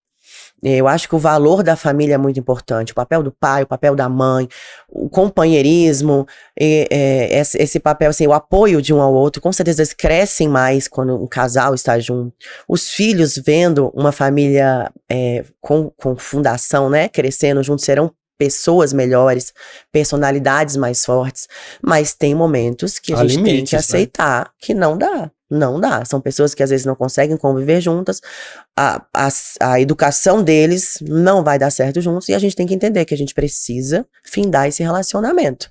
Eu acho que o valor da família é muito importante. O papel do pai, o papel da mãe, o companheirismo, esse papel, assim, o apoio de um ao outro. Com certeza eles crescem mais quando um casal está junto. Os filhos vendo uma família com fundação, né, crescendo juntos, serão pessoas melhores, personalidades mais fortes. Mas tem momentos que a gente tem que aceitar que não dá. Não dá. São pessoas que às vezes não conseguem conviver juntas. A educação deles não vai dar certo juntos. E a gente tem que entender que a gente precisa findar esse relacionamento.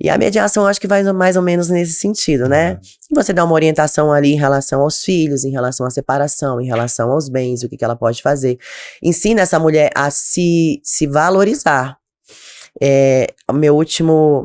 E a mediação eu acho que vai mais ou menos nesse sentido, né? E você dá uma orientação ali em relação aos filhos, em relação à separação, em relação aos bens, o que ela pode fazer. Ensina essa mulher a se valorizar. Meu último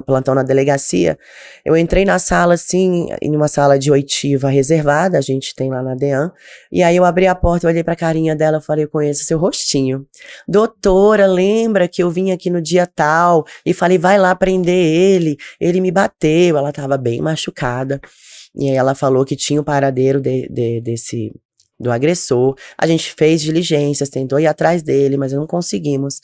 plantão na delegacia, eu entrei na sala assim, em uma sala de oitiva reservada, a gente tem lá na DEAN, e aí eu abri a porta, eu olhei pra carinha dela, eu falei, eu conheço seu rostinho. Doutora, lembra que eu vim aqui no dia tal, e falei, vai lá prender ele me bateu, ela tava bem machucada, e aí ela falou que tinha o paradeiro do agressor, a gente fez diligências, tentou ir atrás dele, mas não conseguimos.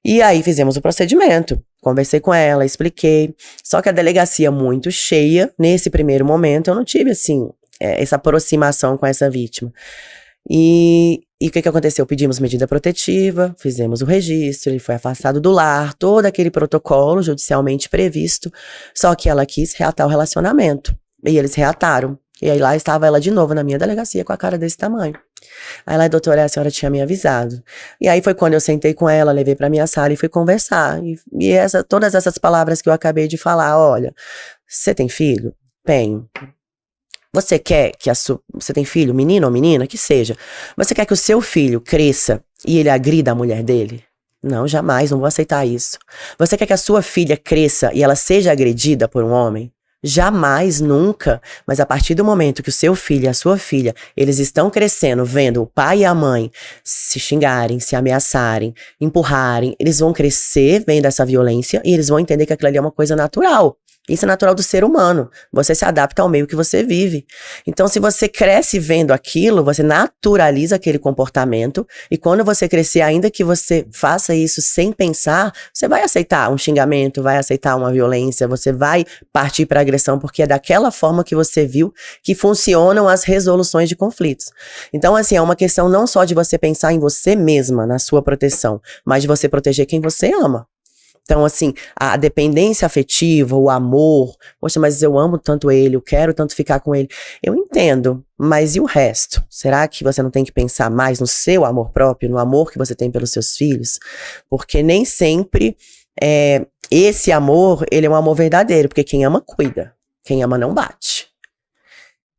E aí fizemos o procedimento, conversei com ela, expliquei, só que a delegacia muito cheia, nesse primeiro momento eu não tive, assim, essa aproximação com essa vítima. E o que aconteceu? Pedimos medida protetiva, fizemos o registro, ele foi afastado do lar, todo aquele protocolo judicialmente previsto, só que ela quis reatar o relacionamento, e eles reataram. E aí lá estava ela de novo na minha delegacia com a cara desse tamanho. Aí ela, doutora, a senhora tinha me avisado. E aí foi quando eu sentei com ela, levei pra minha sala e fui conversar. E todas essas palavras que eu acabei de falar, olha, você tem filho? Tenho. Você quer que você tem filho, menino ou menina, que seja. Você quer que o seu filho cresça e ele agrida a mulher dele? Não, jamais, não vou aceitar isso. Você quer que a sua filha cresça e ela seja agredida por um homem? Jamais, nunca, mas a partir do momento que o seu filho e a sua filha, eles estão crescendo, vendo o pai e a mãe se xingarem, se ameaçarem, empurrarem, eles vão crescer vendo essa violência e eles vão entender que aquilo ali é uma coisa natural. Isso é natural do ser humano. Você se adapta ao meio que você vive. Então, se você cresce vendo aquilo, você naturaliza aquele comportamento. E quando você crescer, ainda que você faça isso sem pensar, você vai aceitar um xingamento, vai aceitar uma violência, você vai partir para agressão, porque é daquela forma que você viu que funcionam as resoluções de conflitos. Então, assim, é uma questão não só de você pensar em você mesma, na sua proteção, mas de você proteger quem você ama. Então, assim, a dependência afetiva, o amor, poxa, mas eu amo tanto ele, eu quero tanto ficar com ele. Eu entendo, mas e o resto? Será que você não tem que pensar mais no seu amor próprio, no amor que você tem pelos seus filhos? Porque nem sempre esse amor, ele é um amor verdadeiro, porque quem ama, cuida. Quem ama não bate.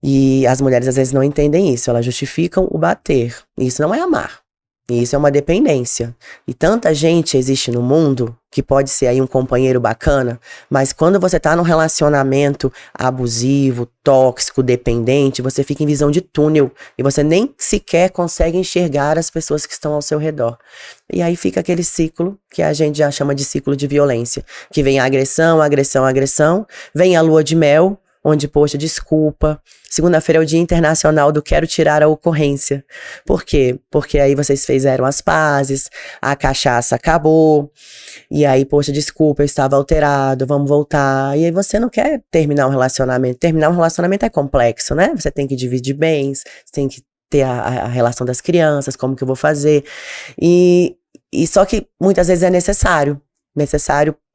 E as mulheres às vezes não entendem isso, elas justificam o bater. Isso não é amar. E isso é uma dependência. E tanta gente existe no mundo que pode ser aí um companheiro bacana, mas quando você tá num relacionamento abusivo, tóxico, dependente, você fica em visão de túnel e você nem sequer consegue enxergar as pessoas que estão ao seu redor. E aí fica aquele ciclo que a gente já chama de ciclo de violência, que vem a agressão, agressão, agressão, vem a lua de mel, onde, poxa, desculpa, segunda-feira é o Dia Internacional do Quero Tirar a Ocorrência. Por quê? Porque aí vocês fizeram as pazes, a cachaça acabou, e aí, poxa, desculpa, eu estava alterado, vamos voltar. E aí você não quer terminar um relacionamento. Terminar um relacionamento é complexo, né? Você tem que dividir bens, você tem que ter a relação das crianças, como que eu vou fazer. E só que muitas vezes é necessário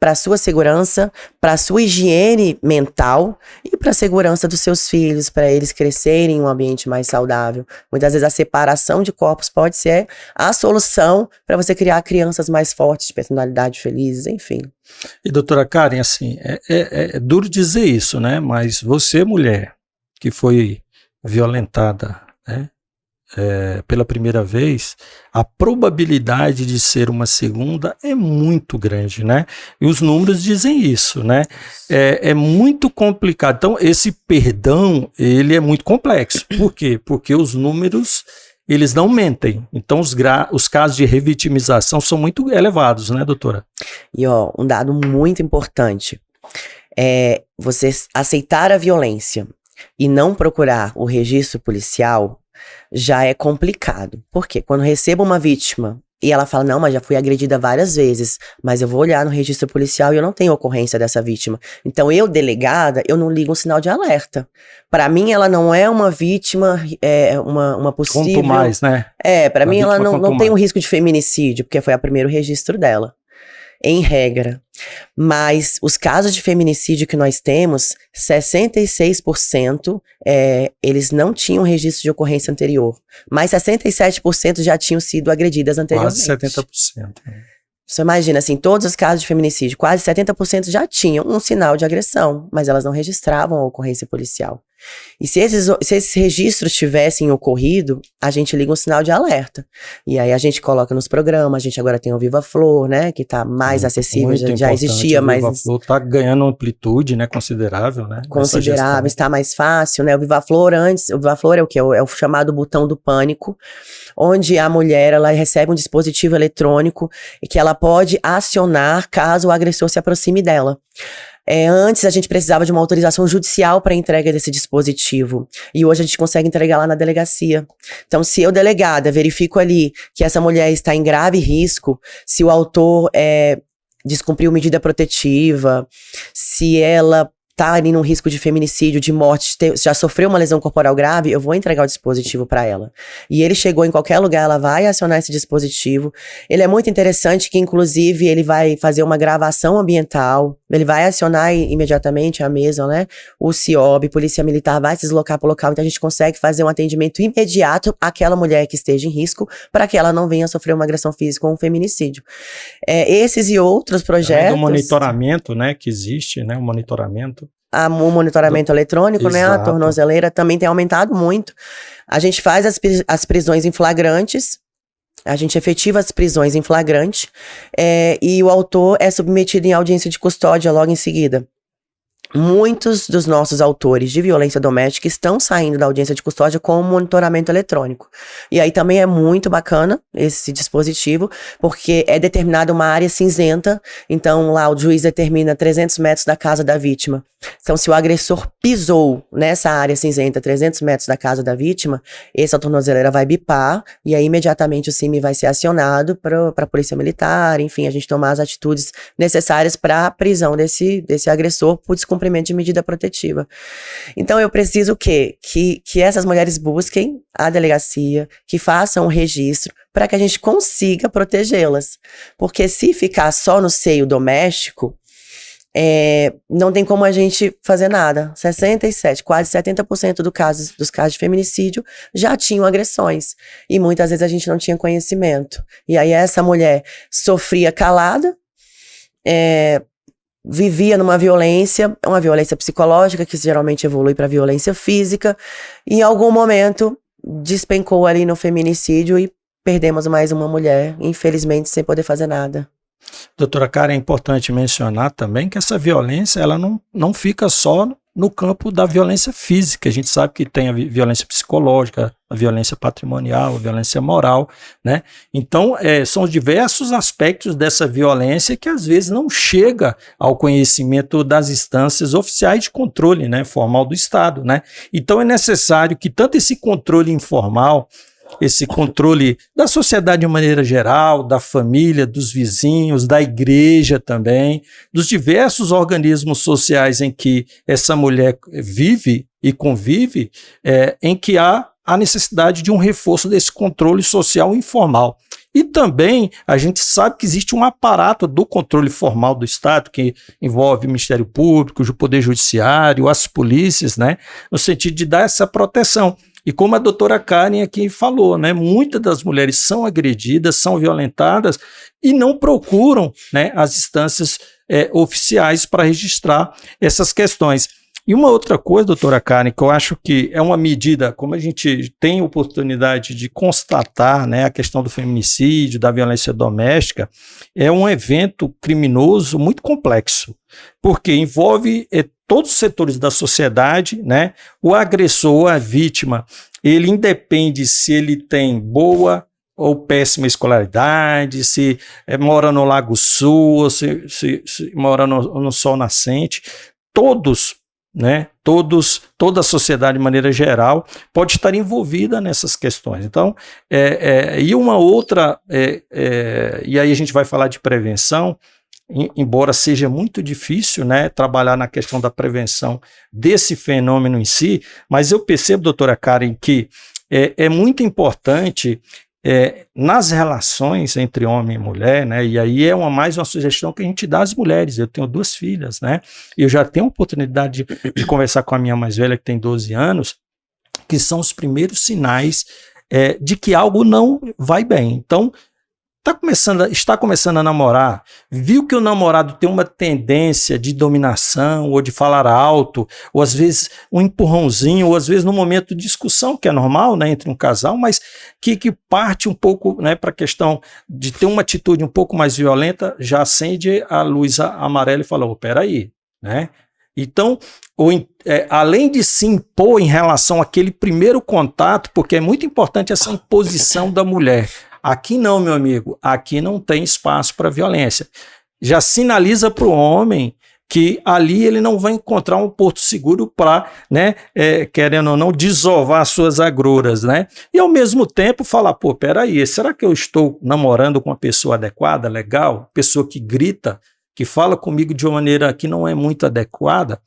para sua segurança, para sua higiene mental e para a segurança dos seus filhos, para eles crescerem em um ambiente mais saudável. Muitas vezes a separação de corpos pode ser a solução para você criar crianças mais fortes, de personalidade felizes, enfim. E doutora Karen, assim, é duro dizer isso, né? Mas você, mulher, que foi violentada, né? pela primeira vez, a probabilidade de ser uma segunda é muito grande, né? E os números dizem isso, né? É muito complicado. Então, esse perdão, ele é muito complexo. Por quê? Porque os números, eles não mentem. Então, os casos de revitimização são muito elevados, né, doutora? E, um dado muito importante é você aceitar a violência e não procurar o registro policial já é complicado. Por quê? Quando recebo uma vítima e ela fala, não, mas já fui agredida várias vezes, mas eu vou olhar no registro policial e eu não tenho ocorrência dessa vítima. Então, eu, delegada, eu não ligo um sinal de alerta. Para mim, ela não é uma vítima, uma possível... Quanto mais, né? Para mim, ela não tem um risco de feminicídio, porque foi o primeiro registro dela. Em regra. Mas os casos de feminicídio que nós temos, 66% eles não tinham registro de ocorrência anterior. Mas 67% já tinhamente sido agredidas anteriormente. Quase 70%. Você imagina, assim, todos os casos de feminicídio, quase 70% já tinham um sinal de agressão, mas elas não registravam a ocorrência policial. E se esses registros tivessem ocorrido, a gente liga um sinal de alerta. E aí a gente coloca nos programas, a gente agora tem o Viva Flor, né, que tá mais acessível, já existia, mas... O Viva Flor tá ganhando amplitude, né, considerável, né? Considerável, está mais fácil, né, o Viva Flor é o quê? É o chamado botão do pânico, onde a mulher, ela recebe um dispositivo eletrônico e que ela pode acionar caso o agressor se aproxime dela. Antes a gente precisava de uma autorização judicial para entrega desse dispositivo, e hoje a gente consegue entregar lá na delegacia. Então, se eu, delegada, verifico ali que essa mulher está em grave risco, se o autor descumpriu medida protetiva, se ela tá ali num risco de feminicídio, de morte, já sofreu uma lesão corporal grave, eu vou entregar o dispositivo para ela. E ele chegou em qualquer lugar, ela vai acionar esse dispositivo. Ele é muito interessante que, inclusive, ele vai fazer uma gravação ambiental, ele vai acionar imediatamente a mesa, né? O CIOB, Polícia Militar, vai se deslocar para o local, então a gente consegue fazer um atendimento imediato àquela mulher que esteja em risco, para que ela não venha a sofrer uma agressão física ou um feminicídio. Esses e outros projetos... O monitoramento, né, que existe, né, o monitoramento. O monitoramento eletrônico, Exato. né, a tornozeleira também tem aumentado muito. A gente faz as prisões em flagrantes, a gente efetiva as prisões em flagrante, e o autor é submetido em audiência de custódia logo em seguida. Muitos dos nossos autores de violência doméstica estão saindo da audiência de custódia com o monitoramento eletrônico. E aí também é muito bacana esse dispositivo, porque é determinada uma área cinzenta, então lá o juiz determina 300 metros da casa da vítima. Então, se o agressor pisou nessa área cinzenta, 300 metros da casa da vítima, essa tornozeleira vai bipar, e aí imediatamente o CIMI vai ser acionado para a Polícia Militar, enfim, a gente tomar as atitudes necessárias para a prisão desse agressor por descumprimento de medida protetiva. Então, eu preciso que essas mulheres busquem a delegacia, que façam o registro, para que a gente consiga protegê-las. Porque se ficar só no seio doméstico, não tem como a gente fazer nada. 67%, quase 70% dos casos de feminicídio já tinham agressões. E muitas vezes a gente não tinha conhecimento. E aí essa mulher sofria calada, vivia numa violência, uma violência psicológica, que geralmente evolui para violência física, e em algum momento despencou ali no feminicídio e perdemos mais uma mulher, infelizmente sem poder fazer nada. Doutora Karen, é importante mencionar também que essa violência, ela não fica só no campo da violência física. A gente sabe que tem a violência psicológica, a violência patrimonial, a violência moral, né? Então, são diversos aspectos dessa violência que às vezes não chega ao conhecimento das instâncias oficiais de controle, né, formal do Estado, né? Então, é necessário que tanto esse controle informal, esse controle da sociedade de maneira geral, da família, dos vizinhos, da igreja também, dos diversos organismos sociais em que essa mulher vive e convive, em que há a necessidade de um reforço desse controle social informal. E também a gente sabe que existe um aparato do controle formal do Estado, que envolve o Ministério Público, o Poder Judiciário, as polícias, né, no sentido de dar essa proteção. E como a doutora Karen aqui falou, né, muitas das mulheres são agredidas, são violentadas e não procuram, né, as instâncias oficiais para registrar essas questões. E uma outra coisa, doutora Karen, que eu acho que é uma medida, como a gente tem oportunidade de constatar, né, a questão do feminicídio, da violência doméstica, é um evento criminoso muito complexo, porque envolve todos os setores da sociedade, né? O agressor, a vítima, ele independe se ele tem boa ou péssima escolaridade, se mora no Lago Sul, ou se mora no Sol Nascente, todos, né? Toda a sociedade de maneira geral pode estar envolvida nessas questões. Então, e uma outra, e aí a gente vai falar de prevenção, embora seja muito difícil, né, trabalhar na questão da prevenção desse fenômeno em si, mas eu percebo, doutora Karen, que é muito importante nas relações entre homem e mulher, né, e aí é mais uma sugestão que a gente dá às mulheres. Eu tenho 2 filhas, né, e eu já tenho a oportunidade de conversar com a minha mais velha, que tem 12 anos, que são os primeiros sinais de que algo não vai bem. Então, está começando a namorar, viu que o namorado tem uma tendência de dominação, ou de falar alto, ou às vezes um empurrãozinho, ou às vezes no momento de discussão, que é normal, né, entre um casal, mas que parte um pouco, né, para a questão de ter uma atitude um pouco mais violenta, já acende a luz amarela e fala, oh, peraí, né? Então, além de se impor em relação àquele primeiro contato, porque é muito importante essa imposição da mulher. Aqui não, meu amigo, aqui não tem espaço para violência. Já sinaliza para o homem que ali ele não vai encontrar um porto seguro para, né, querendo ou não, desovar suas agruras, né? E ao mesmo tempo falar, pô, peraí, será que eu estou namorando com uma pessoa adequada, legal? Pessoa que grita, que fala comigo de uma maneira que não é muito adequada?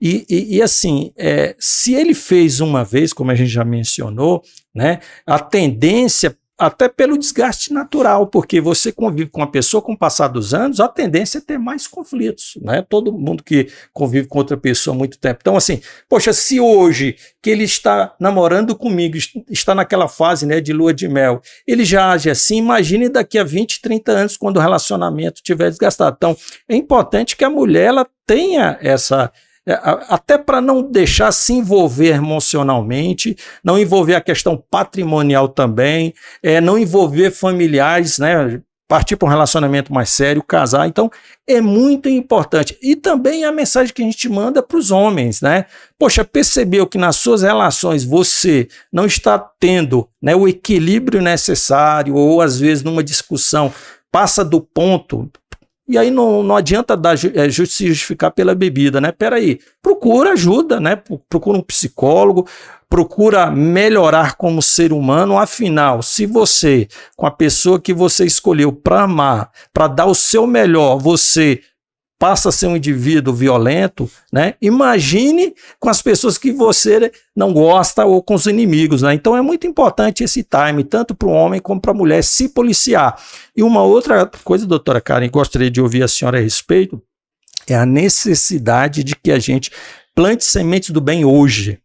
E assim, se ele fez uma vez, como a gente já mencionou, né, a tendência, até pelo desgaste natural, porque você convive com uma pessoa com o passar dos anos, a tendência é ter mais conflitos, né? Todo mundo que convive com outra pessoa há muito tempo. Então, assim, poxa, se hoje que ele está namorando comigo, está naquela fase, né, de lua de mel, ele já age assim, imagine daqui a 20, 30 anos, quando o relacionamento estiver desgastado. Então, é importante que a mulher ela tenha essa... até para não deixar se envolver emocionalmente, não envolver a questão patrimonial também, não envolver familiares, né, partir para um relacionamento mais sério, casar. Então, é muito importante. E também a mensagem que a gente manda para os homens, né? Poxa, percebeu que nas suas relações você não está tendo, né, o equilíbrio necessário, ou às vezes numa discussão passa do ponto. E aí não adianta se justificar pela bebida, né? Peraí, procura ajuda, né? Procura um psicólogo, procura melhorar como ser humano. Afinal, se você, com a pessoa que você escolheu para amar, para dar o seu melhor, você passa a ser um indivíduo violento, né? Imagine com as pessoas que você não gosta ou com os inimigos, né? Então é muito importante esse time, tanto para o homem como para a mulher, se policiar. E uma outra coisa, doutora Karen, gostaria de ouvir a senhora a respeito, é a necessidade de que a gente plante sementes do bem hoje.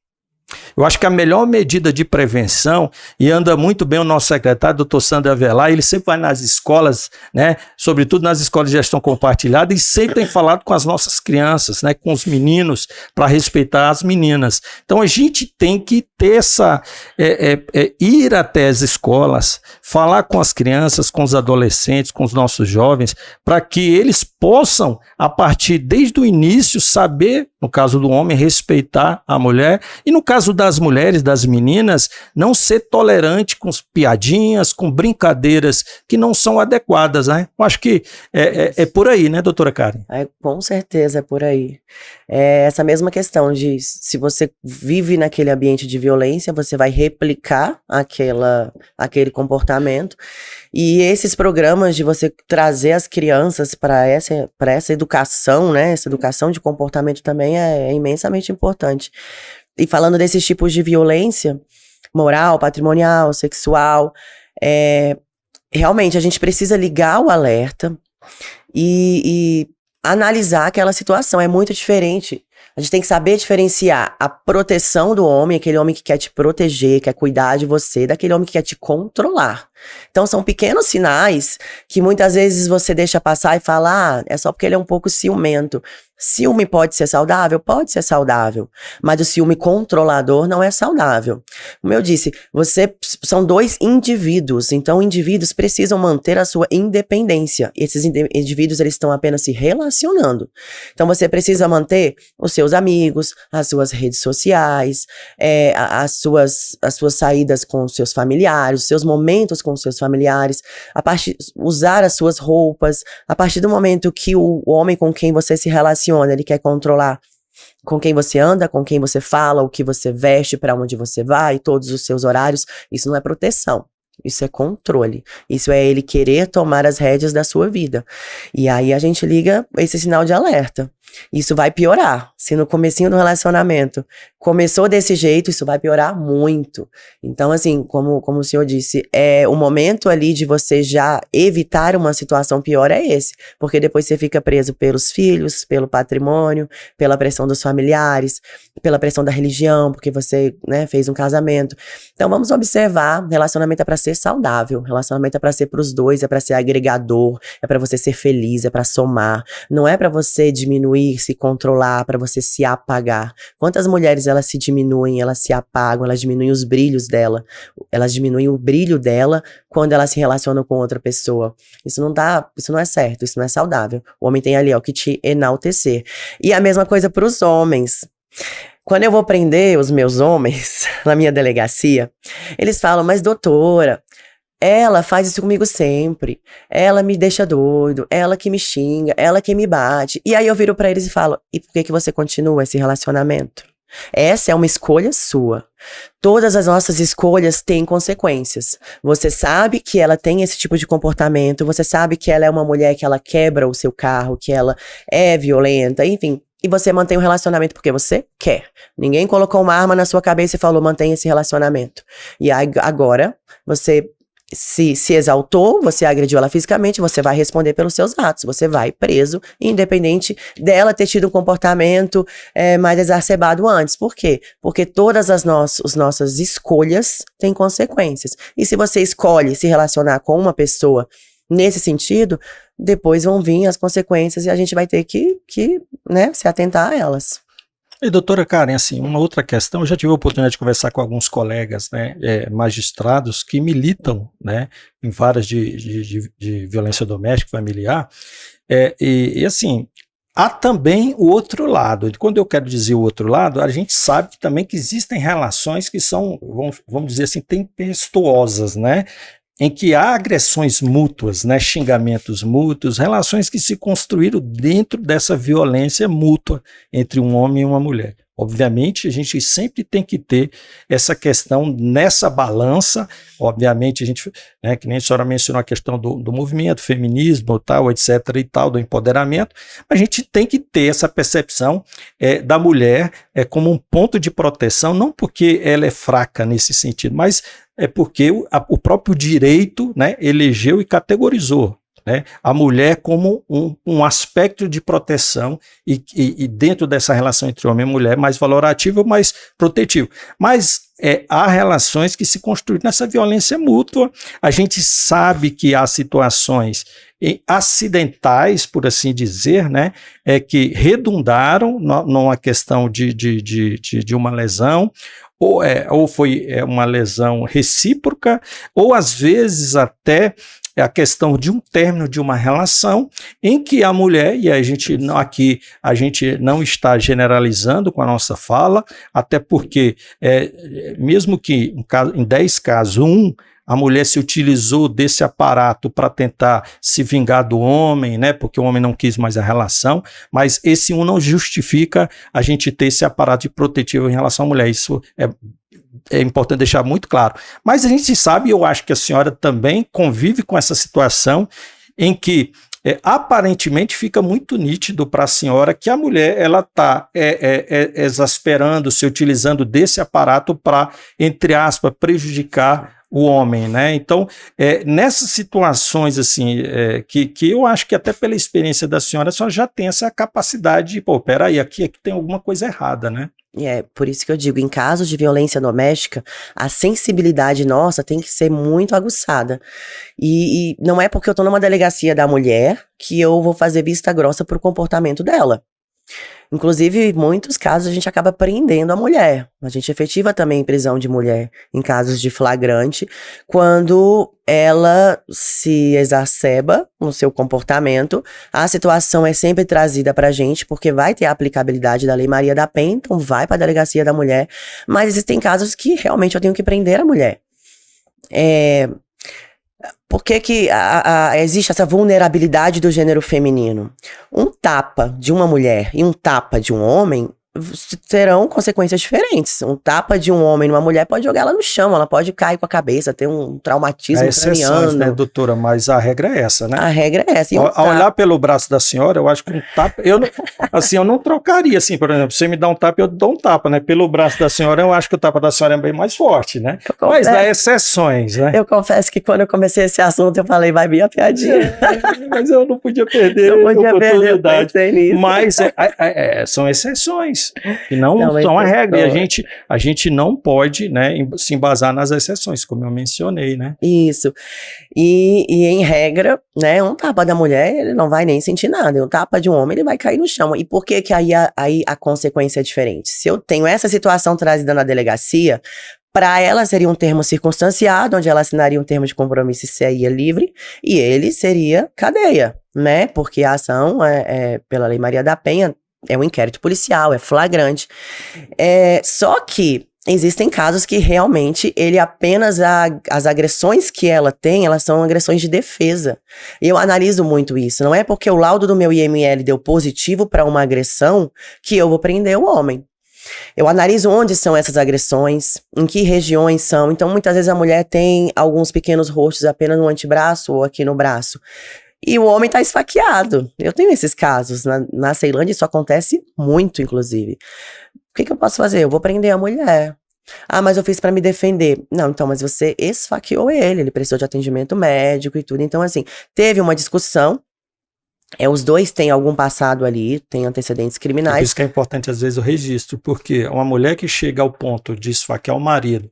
Eu acho que a melhor medida de prevenção, e anda muito bem o nosso secretário, doutor Sandro Avelar, ele sempre vai nas escolas, né, sobretudo nas escolas de gestão compartilhada, e sempre tem falado com as nossas crianças, né, com os meninos, para respeitar as meninas. Então a gente tem que ter ir até as escolas, falar com as crianças, com os adolescentes, com os nossos jovens, para que eles possam, a partir desde o início, saber, no caso do homem, respeitar a mulher, e no caso das mulheres, das meninas, não ser tolerante com piadinhas, com brincadeiras que não são adequadas, né? Eu acho que é por aí, né, doutora Karen? Com certeza é por aí. É essa mesma questão de se você vive naquele ambiente de violência, você vai replicar aquele comportamento. E esses programas de você trazer as crianças para essa educação, né? Essa educação de comportamento também é imensamente importante. E falando desses tipos de violência moral, patrimonial, sexual, realmente a gente precisa ligar o alerta e analisar aquela situação. É muito diferente. A gente tem que saber diferenciar a proteção do homem, aquele homem que quer te proteger, quer cuidar de você, daquele homem que quer te controlar. Então são pequenos sinais que muitas vezes você deixa passar e fala, é só porque ele é um pouco ciumento. Ciúme pode ser saudável? Pode ser saudável. Mas o ciúme controlador não é saudável. Como eu disse, são dois indivíduos. Então, indivíduos precisam manter a sua independência. Esses indivíduos, eles estão apenas se relacionando. Então, você precisa manter os seus amigos, as suas redes sociais, as suas saídas com os seus familiares, os seus momentos com os seus familiares, usar as suas roupas. A partir do momento que o homem com quem você se relaciona, ele quer controlar com quem você anda, com quem você fala, o que você veste, para onde você vai, todos os seus horários. Isso não é proteção, isso é controle. Isso é ele querer tomar as rédeas da sua vida. E aí a gente liga esse sinal de alerta. Isso vai piorar. Se no comecinho do relacionamento começou desse jeito, isso vai piorar muito. Então, assim, como o senhor disse, o momento ali de você já evitar uma situação pior é esse. Porque depois você fica preso pelos filhos, pelo patrimônio, pela pressão dos familiares, pela pressão da religião, porque você, né, fez um casamento. Então, vamos observar, relacionamento é pra ser saudável, relacionamento é pra ser pros dois, é pra ser agregador, é pra você ser feliz, é pra somar. Não é pra você diminuir, se controlar, para você se apagar. Quantas mulheres elas se diminuem, elas se apagam, elas diminuem os brilhos dela, elas diminuem o brilho dela quando elas se relacionam com outra pessoa. Isso não é certo, isso não é saudável. O homem tem ali, ó, que te enaltecer. E a mesma coisa para os homens. Quando eu vou prender os meus homens na minha delegacia, eles falam, mas doutora, ela faz isso comigo sempre, ela me deixa doido, ela que me xinga, ela que me bate. E aí eu viro pra eles e falo, e por que você continua esse relacionamento? Essa é uma escolha sua. Todas as nossas escolhas têm consequências. Você sabe que ela tem esse tipo de comportamento, você sabe que ela é uma mulher que ela quebra o seu carro, que ela é violenta, enfim. E você mantém o relacionamento porque você quer. Ninguém colocou uma arma na sua cabeça e falou, mantenha esse relacionamento. E aí, agora, você se exaltou, você agrediu ela fisicamente, você vai responder pelos seus atos, você vai preso, independente dela ter tido um comportamento mais exacerbado antes. Por quê? Porque todas as nossas escolhas têm consequências. E se você escolhe se relacionar com uma pessoa nesse sentido, depois vão vir as consequências e a gente vai ter que né, se atentar a elas. E doutora Karen, assim, uma outra questão, eu já tive a oportunidade de conversar com alguns colegas, né, magistrados que militam, né, em varas de violência doméstica familiar, e assim, há também o outro lado. E quando eu quero dizer o outro lado, a gente sabe também que existem relações que são, vamos dizer assim, tempestuosas, né, em que há agressões mútuas, né, xingamentos mútuos, relações que se construíram dentro dessa violência mútua entre um homem e uma mulher. Obviamente, a gente sempre tem que ter essa questão nessa balança. Obviamente, a gente, né, que nem a senhora mencionou a questão do movimento, feminismo, tal, etc. e tal, do empoderamento, a gente tem que ter essa percepção da mulher como um ponto de proteção, não porque ela é fraca nesse sentido, mas é porque o próprio direito, né, elegeu e categorizou, né, a mulher como um aspecto de proteção e dentro dessa relação entre homem e mulher mais valorativo, mais protetivo. Mas há relações que se construem nessa violência mútua. A gente sabe que há situações acidentais, por assim dizer, né, que redundaram numa questão de uma lesão, ou foi uma lesão recíproca, ou às vezes até a questão de um término de uma relação em que a mulher, e a gente não está generalizando com a nossa fala, até porque mesmo que em 10 casos, a mulher se utilizou desse aparato para tentar se vingar do homem, né, porque o homem não quis mais a relação, mas esse não justifica a gente ter esse aparato de protetivo em relação à mulher. Isso é importante deixar muito claro. Mas a gente sabe, eu acho que a senhora também convive com essa situação em que aparentemente fica muito nítido para a senhora que a mulher ela está exasperando, se utilizando desse aparato para, entre aspas, prejudicar o homem, né? Então, nessas situações assim, que eu acho que até pela experiência da senhora, a senhora já tem essa capacidade de, peraí, aqui tem alguma coisa errada, né? E é por isso que eu digo, em casos de violência doméstica, a sensibilidade nossa tem que ser muito aguçada. E não é porque eu tô numa delegacia da mulher que eu vou fazer vista grossa pro comportamento dela. Inclusive, em muitos casos, a gente acaba prendendo a mulher. A gente efetiva também prisão de mulher em casos de flagrante, quando ela se exacerba no seu comportamento. A situação é sempre trazida pra gente, porque vai ter a aplicabilidade da Lei Maria da Penha, então vai pra delegacia da mulher. Mas existem casos que realmente eu tenho que prender a mulher. Por que que existe essa vulnerabilidade do gênero feminino? Um tapa de uma mulher e um tapa de um homem terão consequências diferentes. Um tapa de um homem numa mulher pode jogar ela no chão, ela pode cair com a cabeça, ter um traumatismo craniano. Né, doutora? Mas a regra é essa, né? A regra é essa. Ao olhar pelo braço da senhora, eu acho que um tapa... eu não trocaria, assim, por exemplo, você me dá um tapa, eu dou um tapa, né? Pelo braço da senhora, eu acho que o tapa da senhora é bem mais forte, né? Mas há exceções, né? Eu confesso que quando eu comecei esse assunto, eu falei, vai vir a piadinha. Mas eu não podia perder a oportunidade. Mas são exceções, que não são a regra. E a gente não pode, né, se embasar nas exceções, como eu mencionei, né? Isso. E em regra, né, um tapa da mulher, ele não vai nem sentir nada. E um tapa de um homem, ele vai cair no chão. E por que que aí a consequência é diferente? Se eu tenho essa situação trazida na delegacia, para ela seria um termo circunstanciado, onde ela assinaria um termo de compromisso e sairia livre, e ele seria cadeia, né? Porque a ação pela Lei Maria da Penha é um inquérito policial, é flagrante. Só que existem casos que realmente ele apenas as agressões que ela tem, elas são agressões de defesa. Eu analiso muito isso. Não é porque o laudo do meu IML deu positivo para uma agressão que eu vou prender o homem. Eu analiso onde são essas agressões, em que regiões são. Então, muitas vezes a mulher tem alguns pequenos rostos apenas no antebraço ou aqui no braço. E o homem tá esfaqueado. Eu tenho esses casos. Na Ceilândia isso acontece muito, inclusive. O que eu posso fazer? Eu vou prender a mulher. Ah, mas eu fiz pra me defender. Não, então, mas você esfaqueou ele precisou de atendimento médico e tudo. Então, assim, teve uma discussão. Os dois têm algum passado ali, têm antecedentes criminais. Por isso que é importante, às vezes, o registro, porque uma mulher que chega ao ponto de esfaquear o marido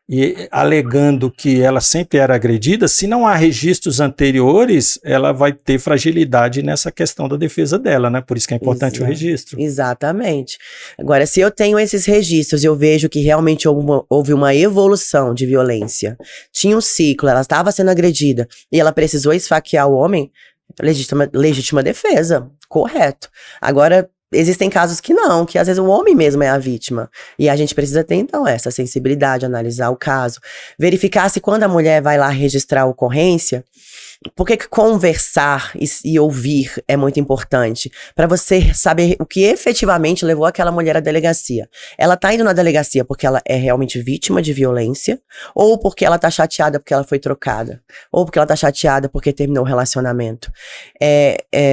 e alegando que ela sempre era agredida, se não há registros anteriores, ela vai ter fragilidade nessa questão da defesa dela, né? Por isso que é importante o registro. Exatamente. Agora, se eu tenho esses registros e eu vejo que realmente houve uma evolução de violência, tinha um ciclo, ela estava sendo agredida e ela precisou esfaquear o homem, legítima defesa, correto. Agora, existem casos que não, que às vezes o homem mesmo é a vítima. E a gente precisa ter, então, essa sensibilidade, analisar o caso, verificar se quando a mulher vai lá registrar a ocorrência, por que conversar e ouvir é muito importante? Para você saber o que efetivamente levou aquela mulher à delegacia. Ela tá indo na delegacia porque ela é realmente vítima de violência, ou porque ela tá chateada porque ela foi trocada, ou porque ela tá chateada porque terminou o relacionamento.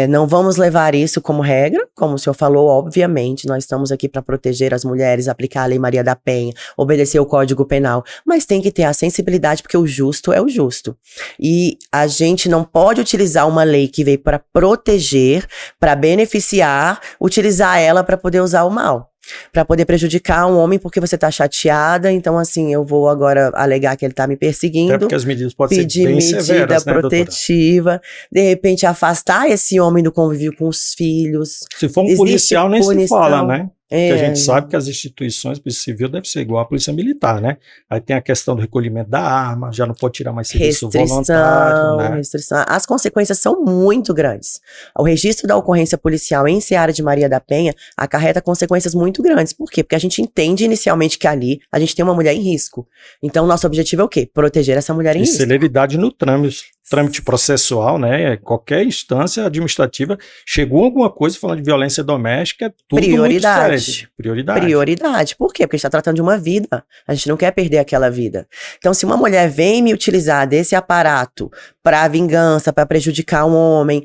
Não vamos levar isso como regra, como o senhor falou, obviamente, nós estamos aqui para proteger as mulheres, aplicar a Lei Maria da Penha, obedecer o Código Penal, mas tem que ter a sensibilidade porque o justo é o justo. E a gente não pode utilizar uma lei que veio para proteger, para beneficiar, utilizar ela para poder usar o mal. Para poder prejudicar um homem porque você tá chateada, então assim, eu vou agora alegar que ele tá me perseguindo. Até porque as medidas podem ser bem severas, né, protetiva, doutora? De repente afastar esse homem do convívio com os filhos. Se for um policial, nem se fala, né? Porque a gente sabe que as instituições, a Polícia Civil deve ser igual à Polícia Militar, né? Aí tem a questão do recolhimento da arma, já não pode tirar mais serviço voluntário, né? Restrição. As consequências são muito grandes. O registro da ocorrência policial em Seara de Maria da Penha acarreta consequências muito grandes. Por quê? Porque a gente entende inicialmente que ali a gente tem uma mulher em risco. Então, nosso objetivo é o quê? Proteger essa mulher em risco. Celeridade no trâmite processual, né? Qualquer instância administrativa, chegou alguma coisa falando de violência doméstica, tudo prioridade. Muito sério. Prioridade. Por quê? Porque a gente está tratando de uma vida. A gente não quer perder aquela vida. Então, se uma mulher vem me utilizar desse aparato para vingança, para prejudicar um homem,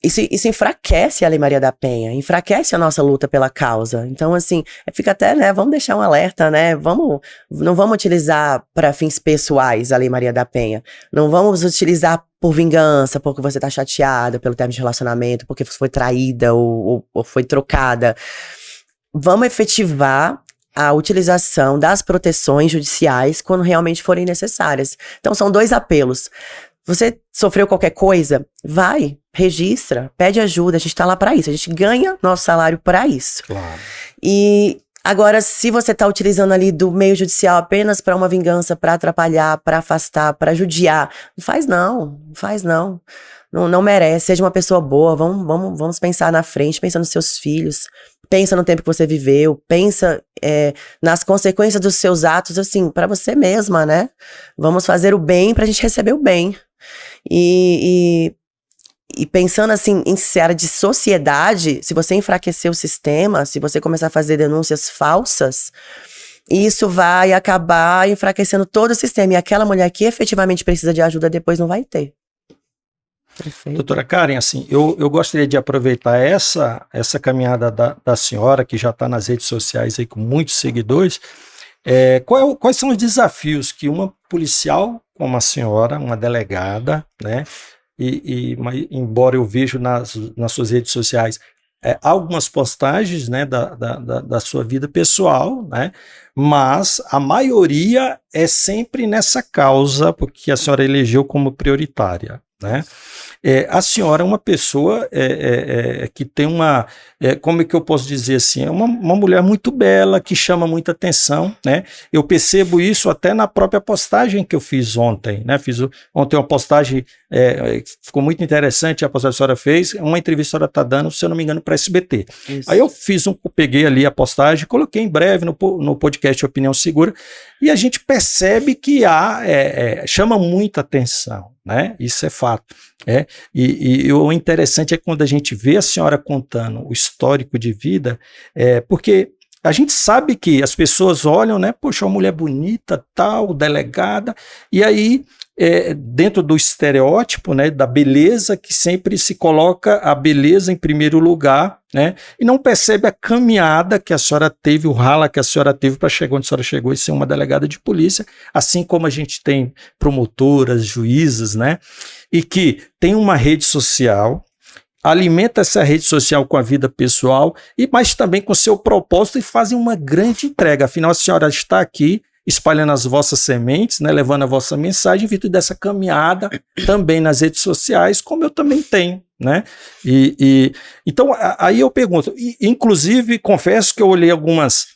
isso enfraquece a Lei Maria da Penha, enfraquece a nossa luta pela causa. Então, assim, fica até, né, vamos deixar um alerta, né, não vamos utilizar para fins pessoais a Lei Maria da Penha. Não vamos utilizar por vingança, porque você tá chateada pelo término de relacionamento, porque você foi traída ou foi trocada. Vamos efetivar a utilização das proteções judiciais quando realmente forem necessárias. Então, são dois apelos. Você sofreu qualquer coisa? Vai, registra, pede ajuda, a gente tá lá pra isso, a gente ganha nosso salário pra isso. Claro. E agora, se você tá utilizando ali do meio judicial apenas pra uma vingança, pra atrapalhar, pra afastar, pra judiar, não faz não, não faz não. Não merece, seja uma pessoa boa, vamos pensar na frente, pensa nos seus filhos, pensa no tempo que você viveu, pensa nas consequências dos seus atos, assim, pra você mesma, né? Vamos fazer o bem pra gente receber o bem. E pensando assim em área de sociedade, se você enfraquecer o sistema, se você começar a fazer denúncias falsas, isso vai acabar enfraquecendo todo o sistema. E aquela mulher que efetivamente precisa de ajuda depois não vai ter. Perfeito. Doutora Karen, assim, eu gostaria de aproveitar essa caminhada da senhora, que já está nas redes sociais aí com muitos seguidores. Quais são os desafios que uma policial como a senhora, uma delegada, né? Mas, embora eu veja nas suas redes sociais algumas postagens, né, da sua vida pessoal, né? Mas a maioria é sempre nessa causa, porque a senhora elegeu como prioritária, né? A senhora é uma pessoa que tem uma, como é que eu posso dizer assim, é uma mulher muito bela, que chama muita atenção, né? Eu percebo isso até na própria postagem que eu fiz ontem, né? Fiz ontem uma postagem, ficou muito interessante, a postagem que a senhora fez, uma entrevista que a senhora está dando, se eu não me engano, para SBT. Isso. Aí eu peguei ali a postagem, coloquei em breve no podcast Opinião Segura, e a gente percebe que chama muita atenção, né? Isso é fato. E o interessante é quando a gente vê a senhora contando o histórico de vida, porque a gente sabe que as pessoas olham, né? Poxa, uma mulher bonita, tal, delegada, e aí dentro do estereótipo, né, da beleza, que sempre se coloca a beleza em primeiro lugar, né, e não percebe a caminhada que a senhora teve, o rala que a senhora teve para chegar onde a senhora chegou e ser uma delegada de polícia, assim como a gente tem promotoras, juízas, né, e que tem uma rede social, alimenta essa rede social com a vida pessoal, mas também com seu propósito, e fazem uma grande entrega. Afinal, a senhora está aqui espalhando as vossas sementes, né, levando a vossa mensagem, em virtude dessa caminhada também nas redes sociais, como eu também tenho, né? Então, aí eu pergunto, inclusive, confesso que eu olhei algumas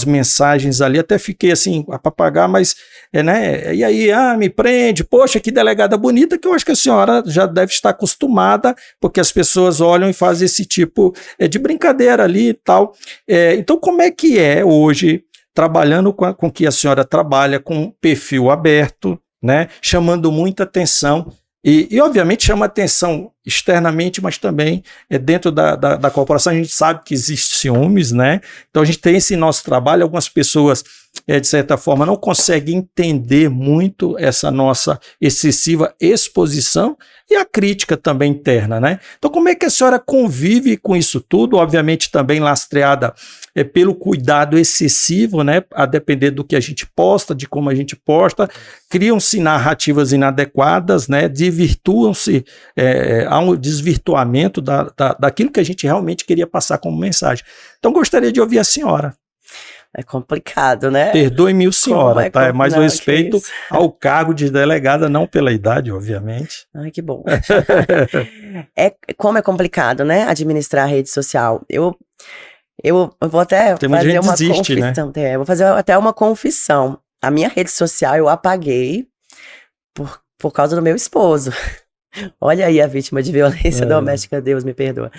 mensagens ali, até fiquei assim, a papagar, mas, né, e aí, me prende, poxa, que delegada bonita, que eu acho que a senhora já deve estar acostumada, porque as pessoas olham e fazem esse tipo de brincadeira ali e tal. Então, como é que é hoje, trabalhando com que a senhora trabalha, com perfil aberto, né, chamando muita atenção, e obviamente chama atenção externamente, mas também dentro da corporação a gente sabe que existe ciúmes, né? Então a gente tem esse nosso trabalho, algumas pessoas de certa forma não conseguem entender muito essa nossa excessiva exposição e a crítica também interna, né? Então como é que a senhora convive com isso tudo, obviamente também lastreada pelo cuidado excessivo, né? A depender do que a gente posta, de como a gente posta, criam-se narrativas inadequadas, né? Desvirtuam-se, há um desvirtuamento daquilo que a gente realmente queria passar como mensagem. Então gostaria de ouvir a senhora. É complicado, né? Perdoe-me o senhora, tá? É mais um respeito ao cargo de delegada, não pela idade, obviamente. Ai, que bom. Como é complicado, né? Administrar a rede social. Eu vou até fazer uma confissão. Né? Vou fazer até uma confissão. A minha rede social eu apaguei por causa do meu esposo. Olha aí a vítima de violência doméstica, Deus me perdoa.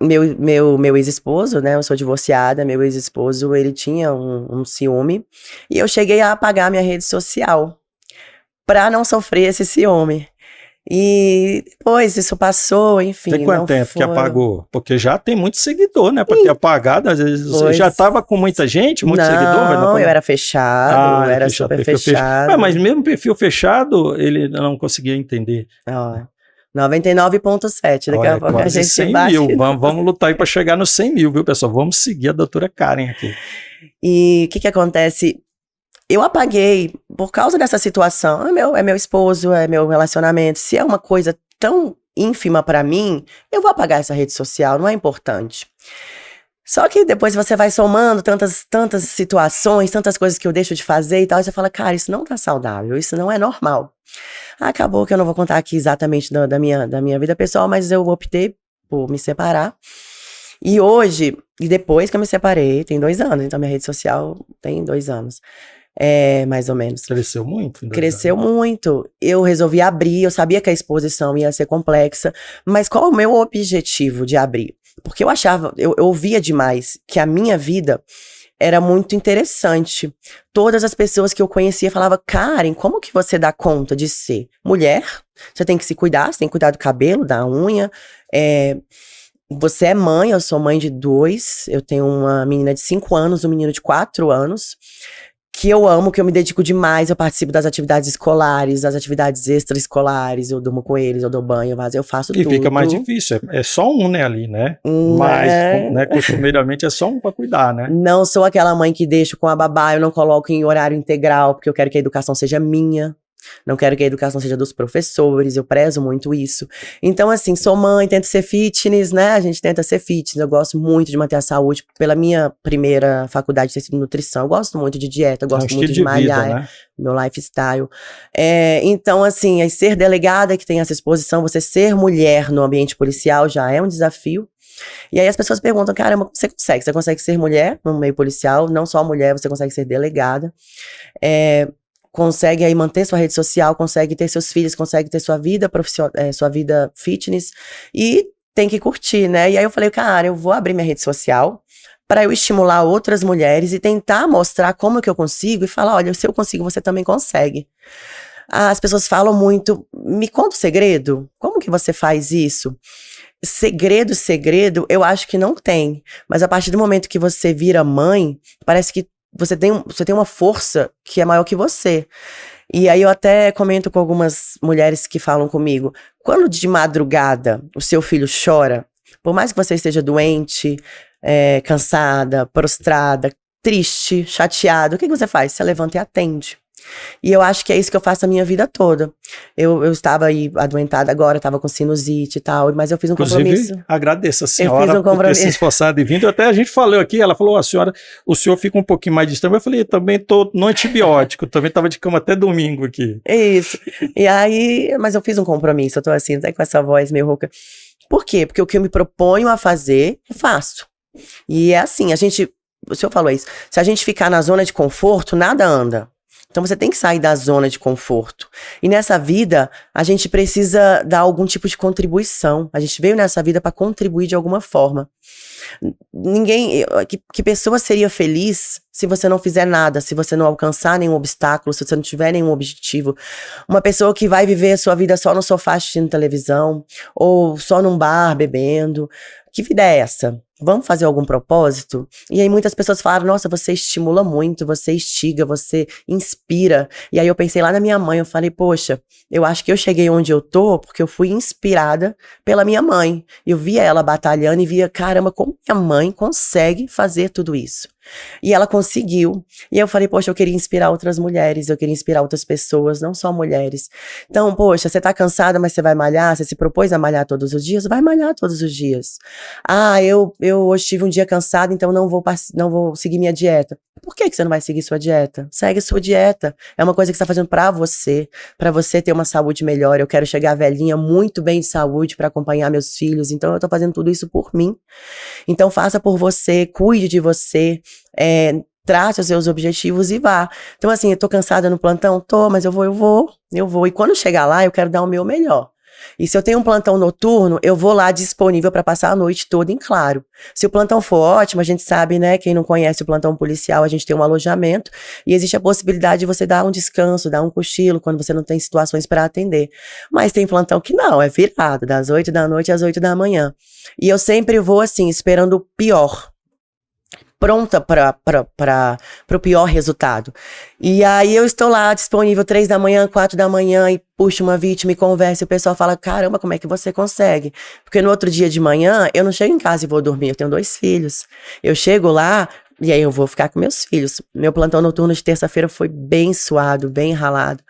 Meu ex-esposo, né, eu sou divorciada, meu ex-esposo, ele tinha um ciúme, e eu cheguei a apagar minha rede social, pra não sofrer esse ciúme. E depois isso passou, enfim. Tem quanto tempo que apagou? Porque já tem muito seguidor, né? Pra ter apagado, às vezes você já tava com muita gente, muito seguidor? Não, eu era fechado, eu era super fechado. Mas mesmo perfil fechado, ele não conseguia entender. 99,7, daqui a pouco a gente 100 bate. mil, vamos lutar aí para chegar nos 100 mil, viu, pessoal? Vamos seguir a doutora Karen aqui. E o que acontece? Eu apaguei por causa dessa situação. É meu esposo, é meu relacionamento. Se é uma coisa tão ínfima para mim, eu vou apagar essa rede social, não é importante. Só que depois você vai somando tantas situações, tantas coisas que eu deixo de fazer e tal, e você fala, cara, isso não tá saudável, isso não é normal. Acabou que eu não vou contar aqui exatamente da minha vida pessoal, mas eu optei por me separar. E hoje, e depois que eu me separei, tem 2 anos, então minha rede social tem 2 anos. Mais ou menos. Cresceu muito? Cresceu muito. Eu resolvi abrir, eu sabia que a exposição ia ser complexa, mas qual o meu objetivo de abrir? Porque eu achava, eu ouvia demais que a minha vida era muito interessante. Todas as pessoas que eu conhecia falavam, Karen, como que você dá conta de ser mulher? Você tem que se cuidar, você tem que cuidar do cabelo, da unha. Você é mãe, eu sou mãe de 2. Eu tenho uma menina de 5 anos, um menino de 4 anos. Que eu amo, que eu me dedico demais, eu participo das atividades escolares, das atividades extraescolares, eu durmo com eles, eu dou banho, eu faço tudo. E fica mais difícil, é só um, né, ali, né? Mas, né, costumeiramente é só um pra cuidar, né? Não sou aquela mãe que deixo com a babá, eu não coloco em horário integral, porque eu quero que a educação seja minha. Não quero que a educação seja dos professores, eu prezo muito isso. Então, assim, sou mãe, tento ser fitness, né? A gente tenta ser fitness. Eu gosto muito de manter a saúde. Pela minha primeira faculdade ter sido nutrição, eu gosto muito de dieta, eu gosto muito de malhar, vida, né? Meu lifestyle. Então, assim, ser delegada que tem essa exposição, você ser mulher no ambiente policial já é um desafio. E aí as pessoas perguntam, caramba, você consegue ser mulher no meio policial, não só mulher, você consegue ser delegada. Consegue aí manter sua rede social, consegue ter seus filhos, consegue ter sua vida profissional, sua vida fitness e tem que curtir, né? E aí eu falei, cara, eu vou abrir minha rede social para eu estimular outras mulheres e tentar mostrar como que eu consigo e falar, olha, se eu consigo, você também consegue. As pessoas falam muito, me conta o segredo, como que você faz isso? Segredo, eu acho que não tem, mas a partir do momento que você vira mãe, parece que você tem uma força que é maior que você. E aí eu até comento com algumas mulheres que falam comigo, quando de madrugada o seu filho chora, por mais que você esteja doente, cansada, prostrada, triste, chateada, o que você faz? Você levanta e atende. E eu acho que é isso que eu faço a minha vida toda. Eu estava aí adoentada agora, estava com sinusite e tal, mas eu fiz um compromisso. Inclusive, agradeço a senhora por ter se esforçado e vindo. Até a gente falou aqui, ela falou, o senhor fica um pouquinho mais distante. Eu falei, também tô no antibiótico, também estava de cama até domingo aqui. É isso. E aí, mas eu fiz um compromisso, eu tô assim, até com essa voz meio rouca. Por quê? Porque o que eu me proponho a fazer, eu faço. E é assim, o senhor falou isso, se a gente ficar na zona de conforto, nada anda. Então você tem que sair da zona de conforto. E nessa vida, a gente precisa dar algum tipo de contribuição. A gente veio nessa vida para contribuir de alguma forma. Que pessoa seria feliz se você não fizer nada, se você não alcançar nenhum obstáculo, se você não tiver nenhum objetivo? Uma pessoa que vai viver a sua vida só no sofá assistindo televisão, ou só num bar bebendo. Que vida é essa? Vamos fazer algum propósito? E aí muitas pessoas falaram, nossa, você estimula muito, você instiga, você inspira. E aí eu pensei lá na minha mãe, eu falei, poxa, eu acho que eu cheguei onde eu tô porque eu fui inspirada pela minha mãe. Eu via ela batalhando e via, caramba, como minha mãe consegue fazer tudo isso? E ela conseguiu. E eu falei, poxa, eu queria inspirar outras mulheres, eu queria inspirar outras pessoas, não só mulheres. Então, poxa, você tá cansada, mas você vai malhar? Você se propôs a malhar todos os dias? Vai malhar todos os dias. Ah, eu hoje tive um dia cansado, então não vou seguir minha dieta. Por que você não vai seguir sua dieta? Segue sua dieta. É uma coisa que você tá fazendo pra você ter uma saúde melhor. Eu quero chegar velhinha muito bem de saúde pra acompanhar meus filhos, então eu tô fazendo tudo isso por mim. Então faça por você, cuide de você, trace os seus objetivos e vá. Então assim, eu tô cansada no plantão? Tô, mas eu vou. E quando chegar lá, eu quero dar o meu melhor. E se eu tenho um plantão noturno, eu vou lá disponível para passar a noite toda em claro. Se o plantão for ótimo, a gente sabe, né? Quem não conhece o plantão policial, a gente tem um alojamento e existe a possibilidade de você dar um descanso, dar um cochilo quando você não tem situações para atender. Mas tem plantão que não, é virado, das 8 da noite às 8 da manhã. E eu sempre vou assim, esperando o pior. Pronta para o pior resultado. E aí eu estou lá disponível 3 da manhã, 4 da manhã e puxo uma vítima e converso e o pessoal fala, caramba, como é que você consegue? Porque no outro dia de manhã eu não chego em casa e vou dormir, eu tenho 2 filhos. Eu chego lá E aí eu vou ficar com meus filhos. Meu plantão noturno de terça-feira foi bem suado, bem ralado.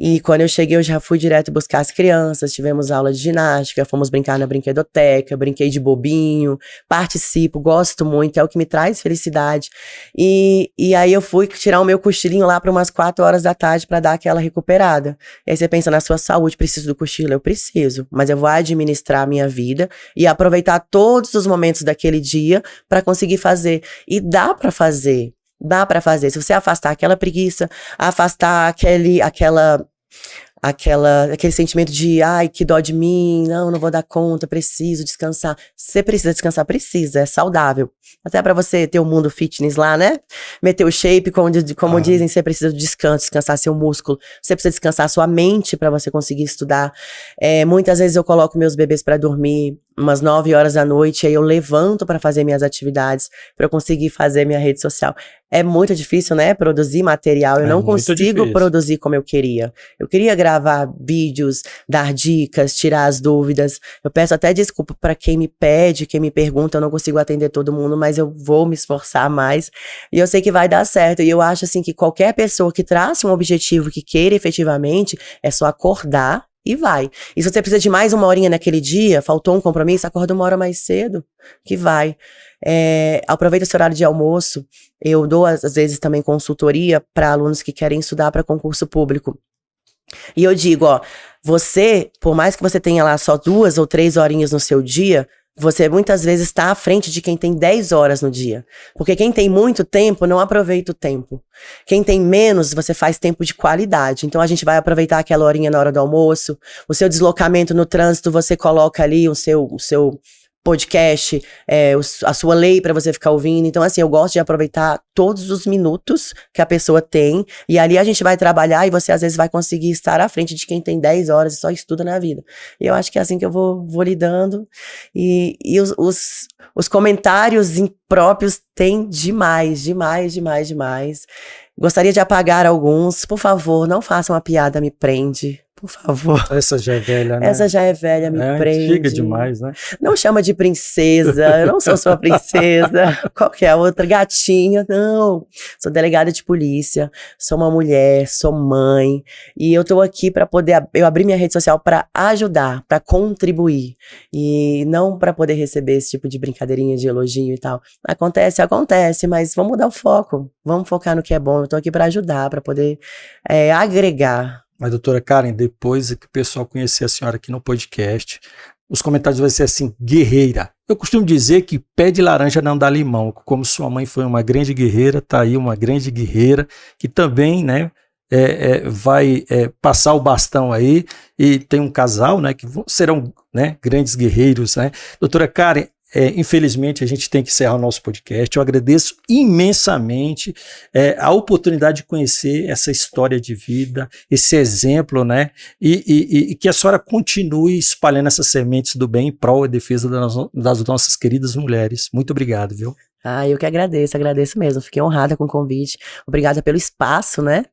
E quando eu cheguei, eu já fui direto buscar as crianças, tivemos aula de ginástica, fomos brincar na brinquedoteca, brinquei de bobinho, participo, gosto muito, é o que me traz felicidade. E aí eu fui tirar o meu cochilinho lá para umas 4 horas da tarde para dar aquela recuperada. E aí você pensa na sua saúde, preciso do cochilo? Eu preciso, mas eu vou administrar a minha vida e aproveitar todos os momentos daquele dia para conseguir fazer. E dá pra fazer. Dá pra fazer. Se você afastar aquela preguiça, afastar aquele sentimento de, ai, que dó de mim, não vou dar conta, preciso descansar. Você precisa descansar? Precisa, é saudável. Até pra você ter o mundo fitness lá, né? Meter o shape, como dizem, você precisa do descanso, descansar seu músculo. Você precisa descansar sua mente pra você conseguir estudar. Muitas vezes eu coloco meus bebês pra dormir umas 9 horas da noite, aí eu levanto pra fazer minhas atividades, pra eu conseguir fazer minha rede social. É muito difícil, né? Produzir material. Eu não consigo produzir como eu queria. Eu queria gravar vídeos, dar dicas, tirar as dúvidas. Eu peço até desculpa pra quem me pede, quem me pergunta. Eu não consigo atender todo mundo, mas eu vou me esforçar mais. E eu sei que vai dar certo. E eu acho, assim, que qualquer pessoa que traça um objetivo que queira efetivamente, é só acordar e vai. E se você precisa de mais 1 horinha naquele dia, faltou um compromisso, acorda 1 hora mais cedo, que vai. Aproveita esse horário de almoço. Eu dou, às vezes, também consultoria para alunos que querem estudar para concurso público. E eu digo, você, por mais que você tenha lá só 2 ou 3 horinhas no seu dia, você muitas vezes está à frente de quem tem 10 horas no dia. Porque quem tem muito tempo não aproveita o tempo. Quem tem menos, você faz tempo de qualidade. Então a gente vai aproveitar aquela horinha na hora do almoço. O seu deslocamento no trânsito, você coloca ali o seu podcast, a sua lei para você ficar ouvindo. Então, assim, eu gosto de aproveitar todos os minutos que a pessoa tem, e ali a gente vai trabalhar e você às vezes vai conseguir estar à frente de quem tem 10 horas e só estuda na vida. E eu acho que é assim que eu vou lidando. E os comentários impróprios tem demais. Gostaria de apagar alguns. Por favor, não façam uma piada, me prende. Por favor. Essa já é velha, né? Essa já é velha, me prende. Antiga demais, né? Não chama de princesa, eu não sou sua princesa. Qualquer outra gatinha, não. Sou delegada de polícia, sou uma mulher, sou mãe. E eu tô aqui pra poder, eu abri minha rede social pra ajudar, pra contribuir. E não pra poder receber esse tipo de brincadeirinha, de elogio e tal. Acontece, mas vamos mudar o foco. Vamos focar no que é bom. Eu tô aqui pra ajudar, pra poder agregar. Mas, doutora Karen, depois que o pessoal conhecer a senhora aqui no podcast, os comentários vão ser assim, guerreira. Eu costumo dizer que pé de laranja não dá limão. Como sua mãe foi uma grande guerreira, tá aí uma grande guerreira, que também, né, vai passar o bastão aí, e tem um casal, né, que serão, né, grandes guerreiros, né. Doutora Karen, infelizmente a gente tem que encerrar o nosso podcast. Eu agradeço imensamente a oportunidade de conhecer essa história de vida, esse exemplo, né? E que a senhora continue espalhando essas sementes do bem em prol e defesa das nossas queridas mulheres. Muito obrigado, viu? Eu que agradeço mesmo, fiquei honrada com o convite, obrigada pelo espaço, né,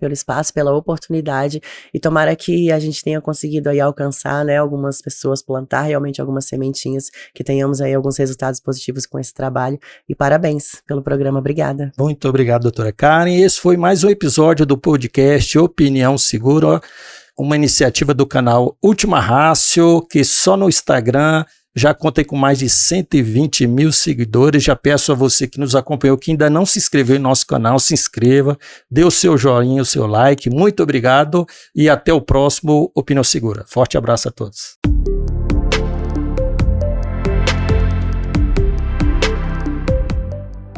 pela oportunidade, e tomara que a gente tenha conseguido aí alcançar, né, algumas pessoas, plantar realmente algumas sementinhas, que tenhamos aí alguns resultados positivos com esse trabalho, e parabéns pelo programa, obrigada. Muito obrigado, doutora Karen. Esse foi mais um episódio do podcast Opinião Segura, uma iniciativa do canal Última Ratio, que só no Instagram já contei com mais de 120 mil seguidores. Já peço a você que nos acompanhou, que ainda não se inscreveu em nosso canal, se inscreva, dê o seu joinha, o seu like. Muito obrigado e até o próximo Opinião Segura. Forte abraço a todos.